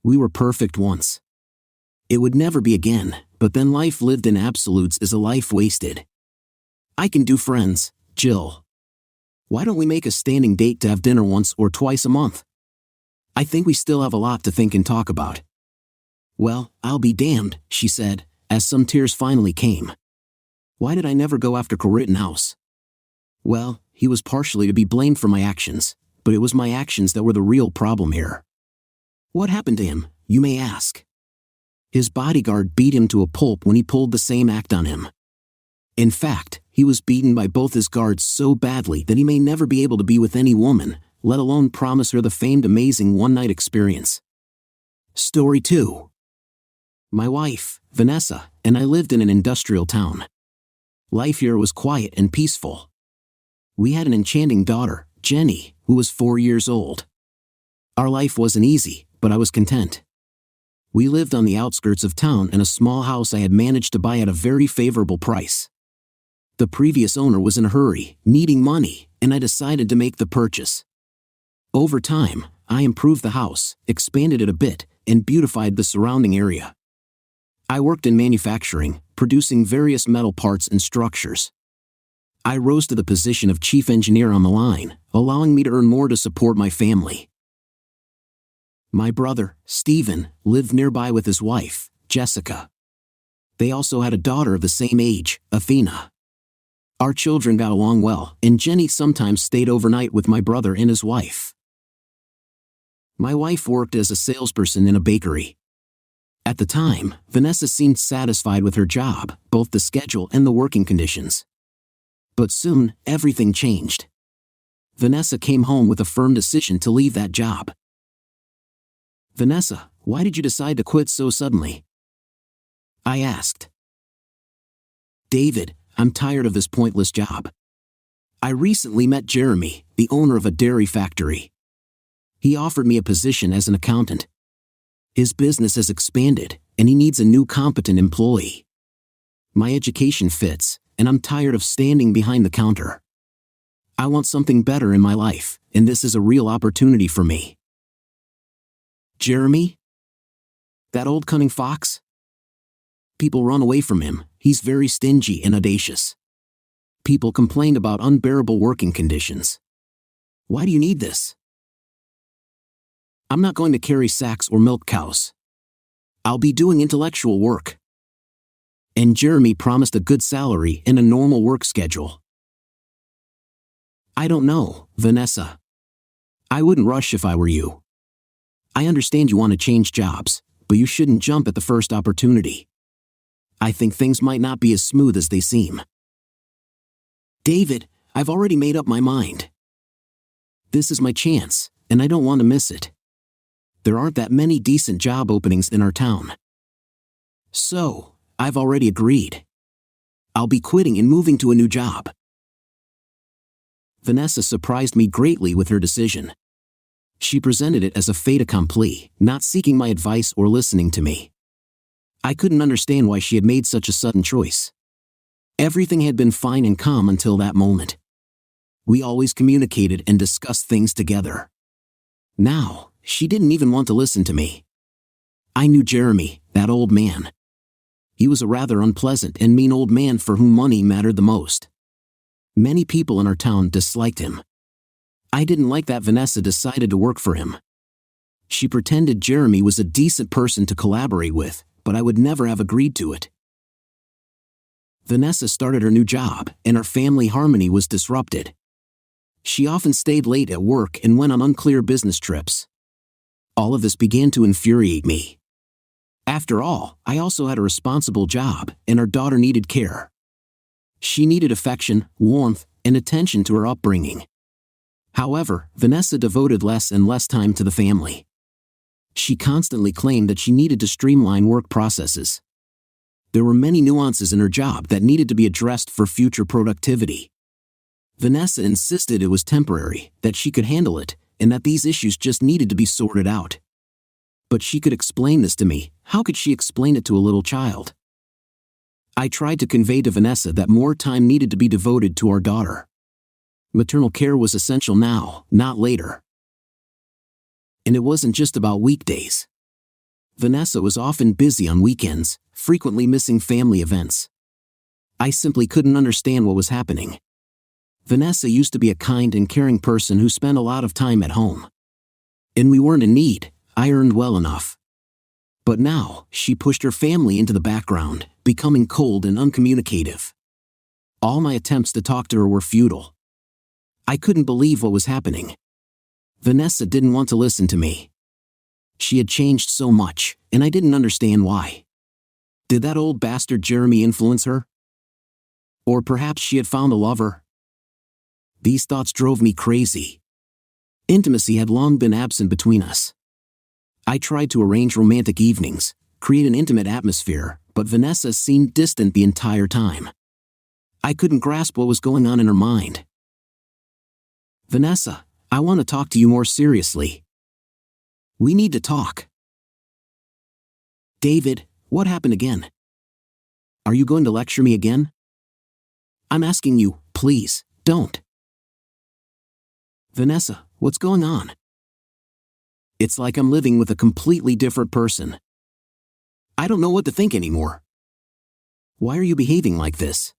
[SPEAKER 1] We were perfect once. It would never be again, but then life lived in absolutes is a life wasted. I can do friends, Jill. Why don't we make a standing date to have dinner once or twice a month? I think we still have a lot to think and talk about. Well, I'll be damned, she said, as some tears finally came. Why did I never go after Rittenhouse? Well, he was partially to be blamed for my actions, but it was my actions that were the real problem here. What happened to him, you may ask? His bodyguard beat him to a pulp when he pulled the same act on him. In fact, he was beaten by both his guards so badly that he may never be able to be with any woman, let alone promise her the famed amazing one-night experience. Story 2. My wife, Vanessa, and I lived in an industrial town. Life here was quiet and peaceful. We had an enchanting daughter, Jenny, who was 4 years old. Our life wasn't easy, but I was content. We lived on the outskirts of town in a small house I had managed to buy at a very favorable price. The previous owner was in a hurry, needing money, and I decided to make the purchase. Over time, I improved the house, expanded it a bit, and beautified the surrounding area. I worked in manufacturing, producing various metal parts and structures. I rose to the position of chief engineer on the line, allowing me to earn more to support my family. My brother, Stephen, lived nearby with his wife, Jessica. They also had a daughter of the same age, Athena. Our children got along well, and Jenny sometimes stayed overnight with my brother and his wife. My wife worked as a salesperson in a bakery. At the time, Vanessa seemed satisfied with her job, both the schedule and the working conditions. But soon, everything changed. Vanessa came home with a firm decision to leave that job. Vanessa, why did you decide to quit so suddenly? I asked. David, I'm tired of this pointless job. I recently met Jeremy, the owner of a dairy factory. He offered me a position as an accountant. His business has expanded, and he needs a new competent employee. My education fits, and I'm tired of standing behind the counter. I want something better in my life, and this is a real opportunity for me. Jeremy? That old cunning fox? People run away from him. He's very stingy and audacious. People complained about unbearable working conditions. Why do you need this? I'm not going to carry sacks or milk cows. I'll be doing intellectual work. And Jeremy promised a good salary and a normal work schedule. I don't know, Vanessa. I wouldn't rush if I were you. I understand you want to change jobs, but you shouldn't jump at the first opportunity. I think things might not be as smooth as they seem. David, I've already made up my mind. This is my chance, and I don't want to miss it. There aren't that many decent job openings in our town. So, I've already agreed. I'll be quitting and moving to a new job. Vanessa surprised me greatly with her decision. She presented it as a fait accompli, not seeking my advice or listening to me. I couldn't understand why she had made such a sudden choice. Everything had been fine and calm until that moment. We always communicated and discussed things together. Now, she didn't even want to listen to me. I knew Jeremy, that old man. He was a rather unpleasant and mean old man for whom money mattered the most. Many people in our town disliked him. I didn't like that Vanessa decided to work for him. She pretended Jeremy was a decent person to collaborate with, but I would never have agreed to it. Vanessa started her new job, and our family harmony was disrupted. She often stayed late at work and went on unclear business trips. All of this began to infuriate me. After all, I also had a responsible job, and our daughter needed care. She needed affection, warmth, and attention to her upbringing. However, Vanessa devoted less and less time to the family. She constantly claimed that she needed to streamline work processes. There were many nuances in her job that needed to be addressed for future productivity. Vanessa insisted it was temporary, that she could handle it, and that these issues just needed to be sorted out. But she could explain this to me. How could she explain it to a little child? I tried to convey to Vanessa that more time needed to be devoted to our daughter. Maternal care was essential now, not later. And it wasn't just about weekdays. Vanessa was often busy on weekends, frequently missing family events. I simply couldn't understand what was happening. Vanessa used to be a kind and caring person who spent a lot of time at home. And we weren't in need. I earned well enough. But now, she pushed her family into the background, becoming cold and uncommunicative. All my attempts to talk to her were futile. I couldn't believe what was happening. Vanessa didn't want to listen to me. She had changed so much, and I didn't understand why. Did that old bastard Jeremy influence her? Or perhaps she had found a lover? These thoughts drove me crazy. Intimacy had long been absent between us. I tried to arrange romantic evenings, create an intimate atmosphere, but Vanessa seemed distant the entire time. I couldn't grasp what was going on in her mind. Vanessa, I want to talk to you more seriously. We need to talk. David, what happened again? Are you going to lecture me again? I'm asking you, please, don't. Vanessa, what's going on? It's like I'm living with a completely different person. I don't know what to think anymore. Why are you behaving like this?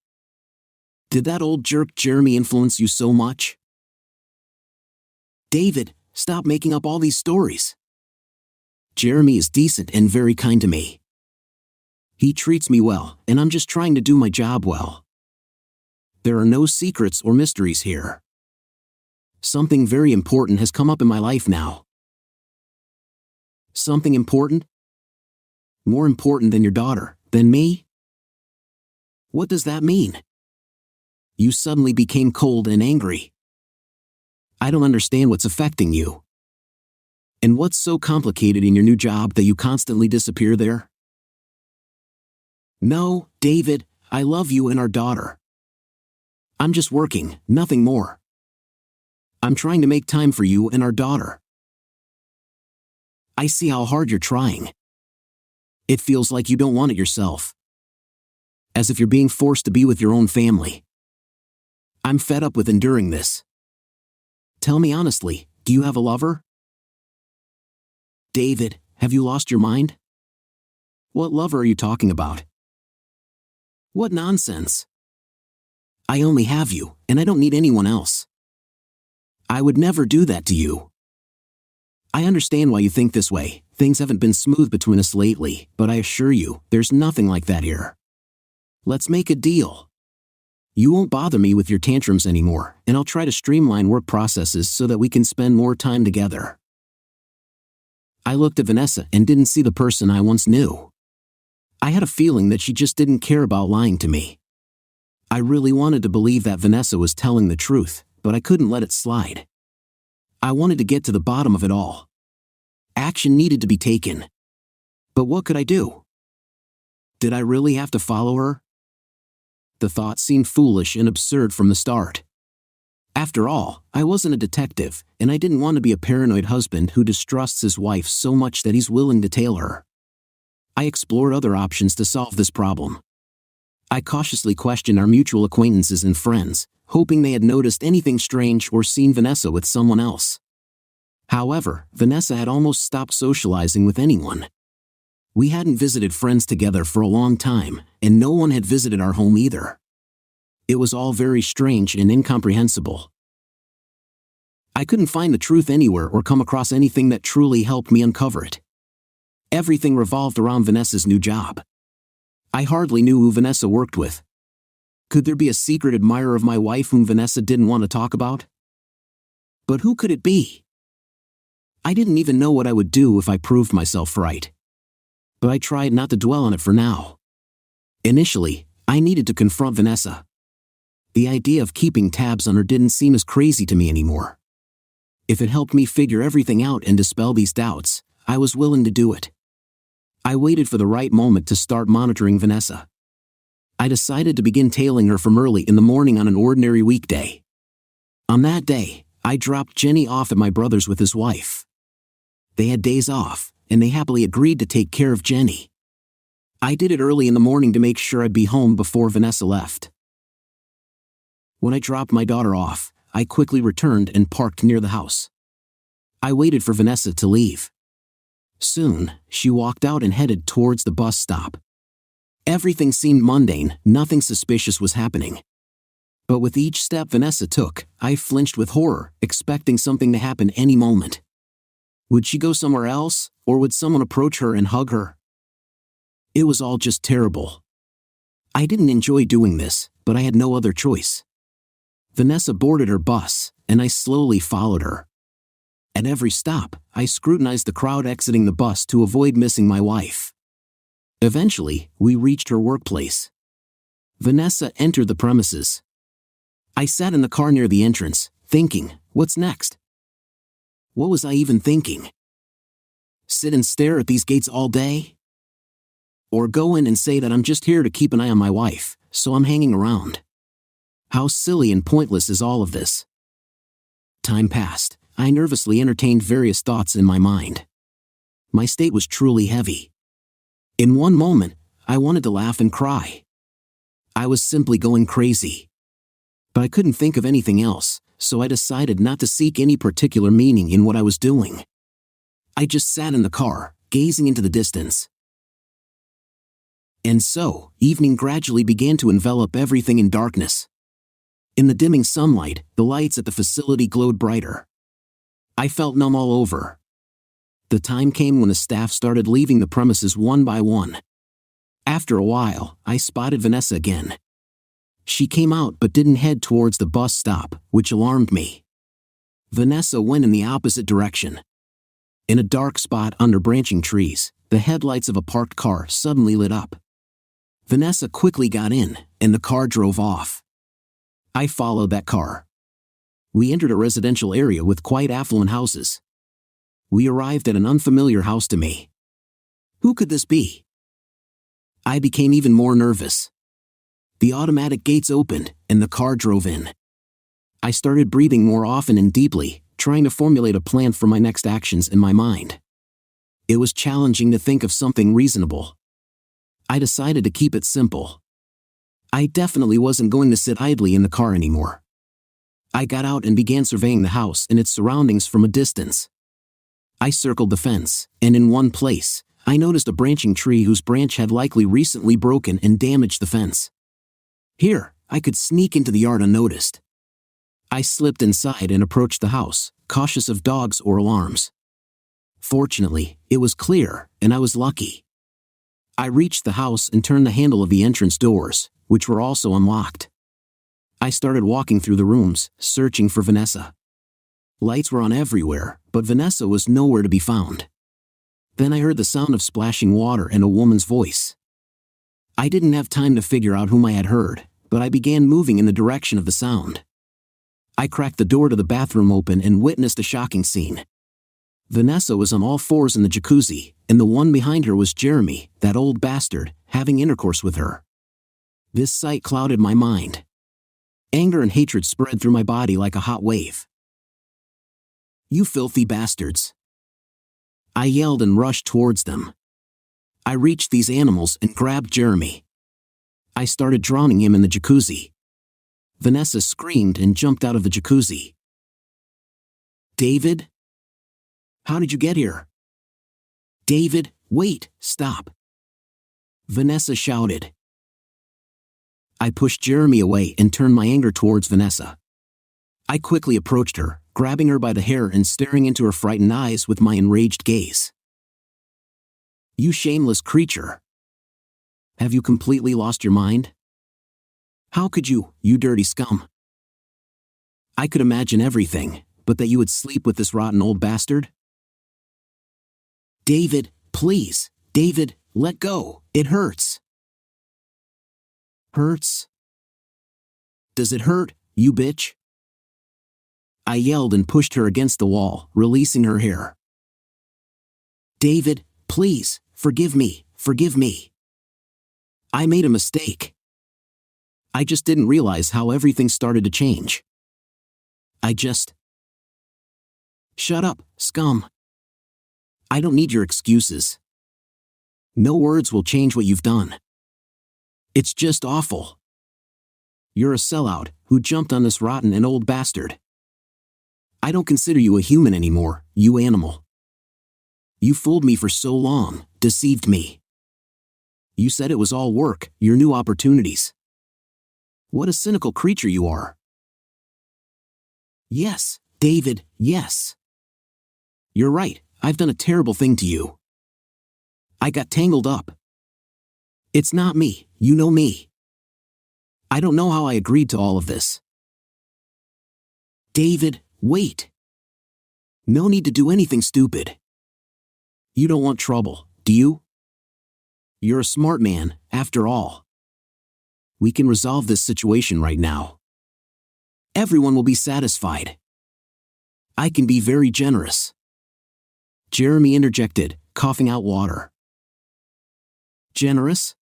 [SPEAKER 1] Did that old jerk Jeremy influence you so much? David, stop making up all these stories. Jeremy is decent and very kind to me. He treats me well, and I'm just trying to do my job well. There are no secrets or mysteries here. Something very important has come up in my life now. Something important? More important than your daughter, than me? What does that mean? You suddenly became cold and angry. I don't understand what's affecting you. And what's so complicated in your new job that you constantly disappear there? No, David, I love you and our daughter. I'm just working, nothing more. I'm trying to make time for you and our daughter. I see how hard you're trying. It feels like you don't want it yourself. As if you're being forced to be with your own family. I'm fed up with enduring this. Tell me honestly, do you have a lover? David, have you lost your mind? What lover are you talking about? What nonsense. I only have you, and I don't need anyone else. I would never do that to you. I understand why you think this way. Things haven't been smooth between us lately, but I assure you, there's nothing like that here. Let's make a deal. You won't bother me with your tantrums anymore, and I'll try to streamline work processes so that we can spend more time together. I looked at Vanessa and didn't see the person I once knew. I had a feeling that she just didn't care about lying to me. I really wanted to believe that Vanessa was telling the truth, but I couldn't let it slide. I wanted to get to the bottom of it all. Action needed to be taken. But what could I do? Did I really have to follow her? The thought seemed foolish and absurd from the start. After all, I wasn't a detective, and I didn't want to be a paranoid husband who distrusts his wife so much that he's willing to tail her. I explored other options to solve this problem. I cautiously questioned our mutual acquaintances and friends, hoping they had noticed anything strange or seen Vanessa with someone else. However, Vanessa had almost stopped socializing with anyone. We hadn't visited friends together for a long time, and no one had visited our home either. It was all very strange and incomprehensible. I couldn't find the truth anywhere or come across anything that truly helped me uncover it. Everything revolved around Vanessa's new job. I hardly knew who Vanessa worked with. Could there be a secret admirer of my wife whom Vanessa didn't want to talk about? But who could it be? I didn't even know what I would do if I proved myself right. But I tried not to dwell on it for now. Initially, I needed to confront Vanessa. The idea of keeping tabs on her didn't seem as crazy to me anymore. If it helped me figure everything out and dispel these doubts, I was willing to do it. I waited for the right moment to start monitoring Vanessa. I decided to begin tailing her from early in the morning on an ordinary weekday. On that day, I dropped Jenny off at my brother's with his wife. They had days off, and they happily agreed to take care of Jenny. I did it early in the morning to make sure I'd be home before Vanessa left. When I dropped my daughter off, I quickly returned and parked near the house. I waited for Vanessa to leave. Soon, she walked out and headed towards the bus stop. Everything seemed mundane, nothing suspicious was happening. But with each step Vanessa took, I flinched with horror, expecting something to happen any moment. Would she go somewhere else, or would someone approach her and hug her? It was all just terrible. I didn't enjoy doing this, but I had no other choice. Vanessa boarded her bus, and I slowly followed her. At every stop, I scrutinized the crowd exiting the bus to avoid missing my wife. Eventually, we reached her workplace. Vanessa entered the premises. I sat in the car near the entrance, thinking, what's next? What was I even thinking? Sit and stare at these gates all day? Or go in and say that I'm just here to keep an eye on my wife, so I'm hanging around? How silly and pointless is all of this? Time passed. I nervously entertained various thoughts in my mind. My state was truly heavy. In one moment, I wanted to laugh and cry. I was simply going crazy. But I couldn't think of anything else, so I decided not to seek any particular meaning in what I was doing. I just sat in the car, gazing into the distance. And so, evening gradually began to envelop everything in darkness. In the dimming sunlight, the lights at the facility glowed brighter. I felt numb all over. The time came when the staff started leaving the premises one by one. After a while, I spotted Vanessa again. She came out but didn't head towards the bus stop, which alarmed me. Vanessa went in the opposite direction. In a dark spot under branching trees, the headlights of a parked car suddenly lit up. Vanessa quickly got in, and the car drove off. I followed that car. We entered a residential area with quite affluent houses. We arrived at an unfamiliar house to me. Who could this be? I became even more nervous. The automatic gates opened, and the car drove in. I started breathing more often and deeply, trying to formulate a plan for my next actions in my mind. It was challenging to think of something reasonable. I decided to keep it simple. I definitely wasn't going to sit idly in the car anymore. I got out and began surveying the house and its surroundings from a distance. I circled the fence, and in one place, I noticed a branching tree whose branch had likely recently broken and damaged the fence. Here, I could sneak into the yard unnoticed. I slipped inside and approached the house, cautious of dogs or alarms. Fortunately, it was clear, and I was lucky. I reached the house and turned the handle of the entrance doors, which were also unlocked. I started walking through the rooms, searching for Vanessa. Lights were on everywhere, but Vanessa was nowhere to be found. Then I heard the sound of splashing water and a woman's voice. I didn't have time to figure out whom I had heard, but I began moving in the direction of the sound. I cracked the door to the bathroom open and witnessed a shocking scene. Vanessa was on all fours in the jacuzzi, and the one behind her was Jeremy, that old bastard, having intercourse with her. This sight clouded my mind. Anger and hatred spread through my body like a hot wave. "You filthy bastards!" I yelled and rushed towards them. I reached these animals and grabbed Jeremy. I started drowning him in the jacuzzi. Vanessa screamed and jumped out of the jacuzzi. "David? How did you get here?" "David, wait, stop!" Vanessa shouted. I pushed Jeremy away and turned my anger towards Vanessa. I quickly approached her, grabbing her by the hair and staring into her frightened eyes with my enraged gaze. "You shameless creature! Have you completely lost your mind? How could you, you dirty scum?" I could imagine everything, but that you would sleep with this rotten old bastard? "David, please, David, let go, it hurts." "Hurts? Does it hurt, you bitch?" I yelled and pushed her against the wall, releasing her hair. "David, please, Forgive me, forgive me. I made a mistake. I just didn't realize how everything started to change. Shut up, scum. I don't need your excuses. No words will change what you've done. It's just awful. You're a sellout who jumped on this rotten and old bastard. I don't consider you a human anymore, you animal. You fooled me for so long, deceived me. You said it was all work, your new opportunities. What a cynical creature you are. Yes, David, yes. You're right, I've done a terrible thing to you. I got tangled up. It's not me, you know me. I don't know how I agreed to all of this. David, wait. No need to do anything stupid. You don't want trouble, do you? You're a smart man, after all. We can resolve this situation right now. Everyone will be satisfied. I can be very generous. Jeremy interjected, coughing out water. Generous?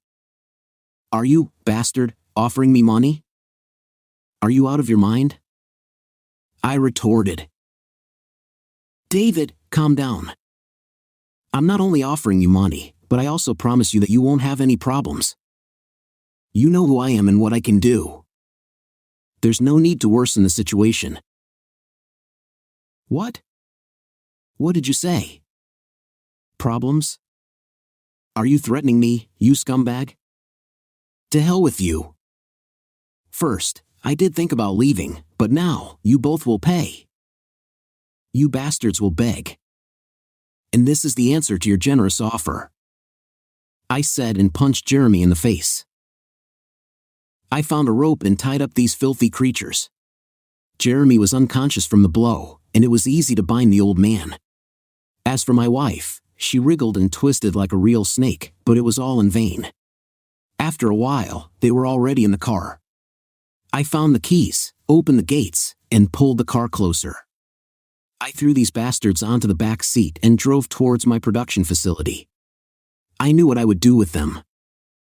[SPEAKER 1] Are you, bastard, offering me money? Are you out of your mind? I retorted. David, calm down. I'm not only offering you money, but I also promise you that you won't have any problems. You know who I am and what I can do. There's no need to worsen the situation. What? What did you say? Problems? Are you threatening me, you scumbag? To hell with you. First, I did think about leaving, but now, you both will pay. You bastards will beg. And this is the answer to your generous offer. I said and punched Jeremy in the face. I found a rope and tied up these filthy creatures. Jeremy was unconscious from the blow, and it was easy to bind the old man. As for my wife, she wriggled and twisted like a real snake, but it was all in vain. After a while, they were already in the car. I found the keys, opened the gates, and pulled the car closer. I threw these bastards onto the back seat and drove towards my production facility. I knew what I would do with them.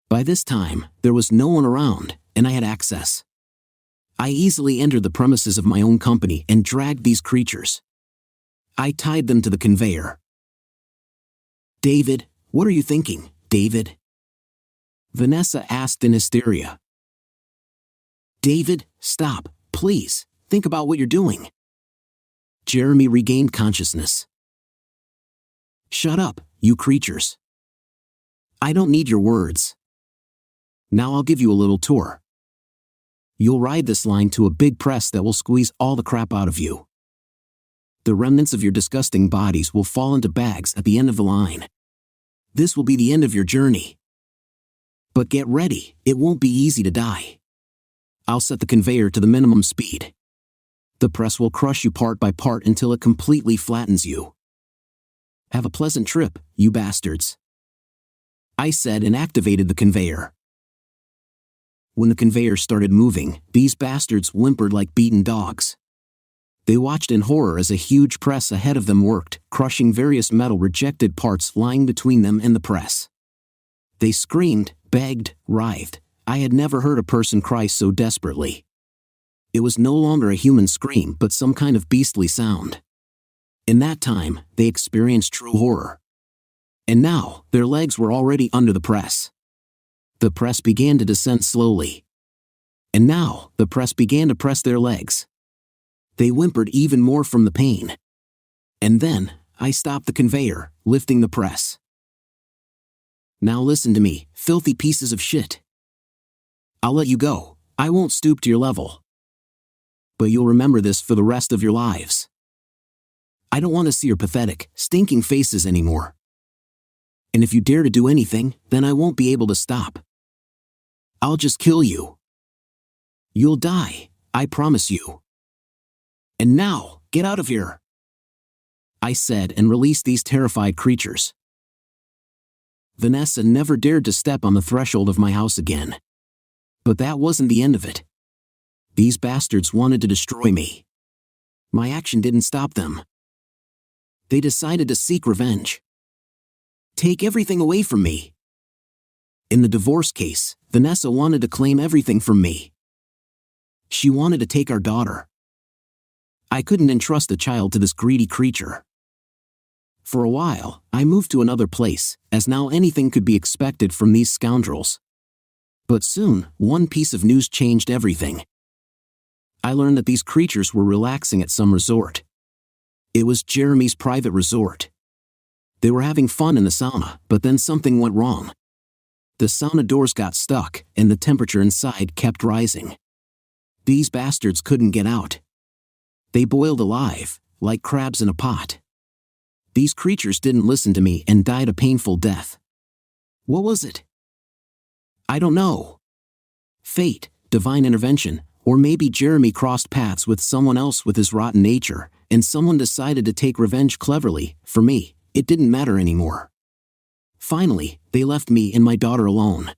[SPEAKER 1] By this time, there was no one around, and I had access. I easily entered the premises of my own company and dragged these creatures. I tied them to the conveyor. David, what are you thinking, David? Vanessa asked in hysteria. David, stop, please, think about what you're doing. Jeremy regained consciousness. Shut up, you creatures. I don't need your words. Now I'll give you a little tour. You'll ride this line to a big press that will squeeze all the crap out of you. The remnants of your disgusting bodies will fall into bags at the end of the line. This will be the end of your journey. But get ready, it won't be easy to die. I'll set the conveyor to the minimum speed. The press will crush you part by part until it completely flattens you. Have a pleasant trip, you bastards. I said and activated the conveyor. When the conveyor started moving, these bastards whimpered like beaten dogs. They watched in horror as a huge press ahead of them worked, crushing various metal rejected parts lying between them and the press. They screamed, begged, writhed. I had never heard a person cry so desperately. It was no longer a human scream but some kind of beastly sound. In that time, they experienced true horror. And now, their legs were already under the press. The press began to descend slowly. And now, the press began to press their legs. They whimpered even more from the pain. And then, I stopped the conveyor, lifting the press. Now listen to me, filthy pieces of shit. I'll let you go, I won't stoop to your level. But you'll remember this for the rest of your lives. I don't want to see your pathetic, stinking faces anymore. And if you dare to do anything, then I won't be able to stop. I'll just kill you. You'll die, I promise you. And now, get out of here. I said and released these terrified creatures. Vanessa never dared to step on the threshold of my house again. But that wasn't the end of it. These bastards wanted to destroy me. My action didn't stop them. They decided to seek revenge. Take everything away from me. In the divorce case, Vanessa wanted to claim everything from me. She wanted to take our daughter. I couldn't entrust a child to this greedy creature. For a while, I moved to another place, as now anything could be expected from these scoundrels. But soon, one piece of news changed everything. I learned that these creatures were relaxing at some resort. It was Jeremy's private resort. They were having fun in the sauna, but then something went wrong. The sauna doors got stuck, and the temperature inside kept rising. These bastards couldn't get out. They boiled alive, like crabs in a pot. These creatures didn't listen to me and died a painful death. What was it? I don't know. Fate, divine intervention, or maybe Jeremy crossed paths with someone else with his rotten nature, and someone decided to take revenge cleverly. For me, it didn't matter anymore. Finally, they left me and my daughter alone.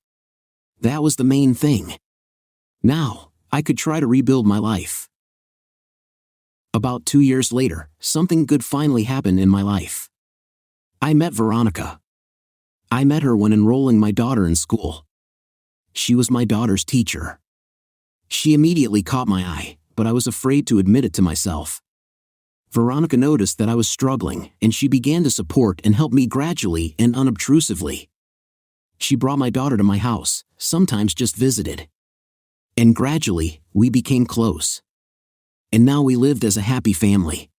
[SPEAKER 1] That was the main thing. Now, I could try to rebuild my life. About 2 years later, something good finally happened in my life. I met Veronica. I met her when enrolling my daughter in school. She was my daughter's teacher. She immediately caught my eye, but I was afraid to admit it to myself. Veronica noticed that I was struggling, and she began to support and help me gradually and unobtrusively. She brought my daughter to my house, sometimes just visited. And gradually, we became close. And now we lived as a happy family.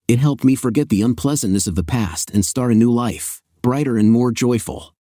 [SPEAKER 1] It helped me forget the unpleasantness of the past and start a new life, brighter and more joyful.